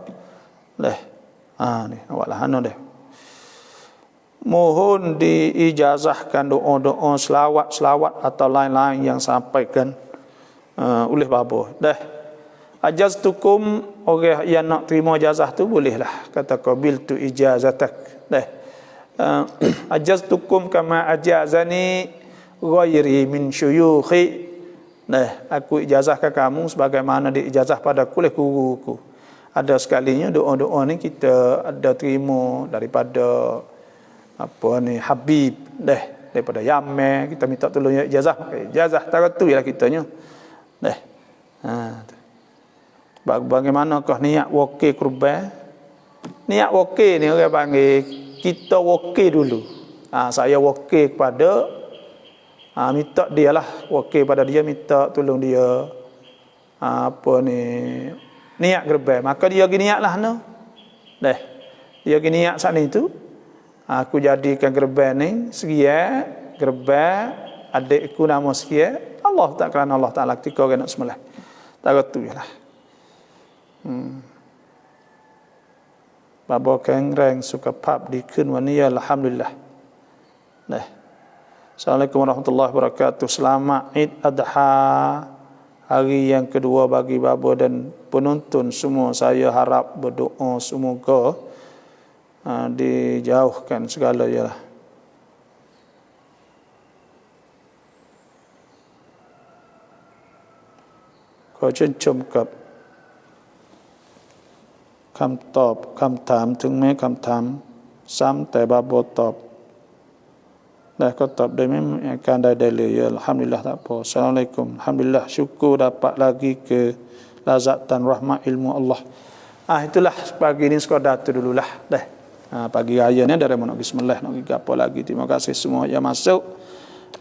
B: ni awaklah deh. Mohon diijazahkan doa-doa selawat atau lain-lain yang sampaikan oleh bapa. Ajaztukum orang yang nak terima ijazah tu bolehlah kata qabil tu ijazatak. Ajaztukum kama ajazani ghairi min syuyukhi. Aku ijazahkan kamu sebagaimana diijazah padaku oleh guruku. Ada sekalinya doa-doa ni kita ada terima daripada Habib daripada Yaman kita minta tolong ijazah taratu ialah kitanya bagaimanakah niat wakil kurban niat wakil ni orang panggil kita wakil dulu saya wakil kepada minta dia lah, wakil pada dia, minta tolong dia niat gerbang, maka dia pergi niat lah dia pergi niat saat ni tu, aku jadikan gerbang ni sekian, gerbang adikku nama sekian, Allah tak, kerana Allah Ta'ala ketika orang nak sembelih tak kata lah. Babo kengreng suka pap di kun wania, alhamdulillah. Assalamualaikum warahmatullahi wabarakatuh. Selamat Id Adha, hari yang kedua bagi babo dan penonton semua. Saya harap berdoa semoga dijauhkan segala ialah. Kau cencum kapคำตอบคำถามถึงแม้คำถามซ้ำแต่บาโบตอบได้ก็ตอบได้ไม่มีอาการใดๆเลยya alhamdulillah tak apa. Assalamualaikum. Alhamdulillah, syukur dapat lagi ke lazatan rahmat ilmu Allah. Itulah pagi ni sekadar tu dululah dah. Pagi raya ni dari mana bismillah nak pergi apa lagi. Terima kasih semua yang masuk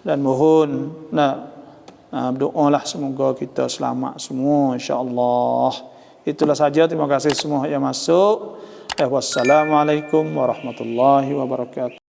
B: dan mohon berdoalah semoga kita selamat semua insya-Allah. Itulah saja, terima kasih semua yang masuk. Wassalamualaikum warahmatullahi wabarakatuh.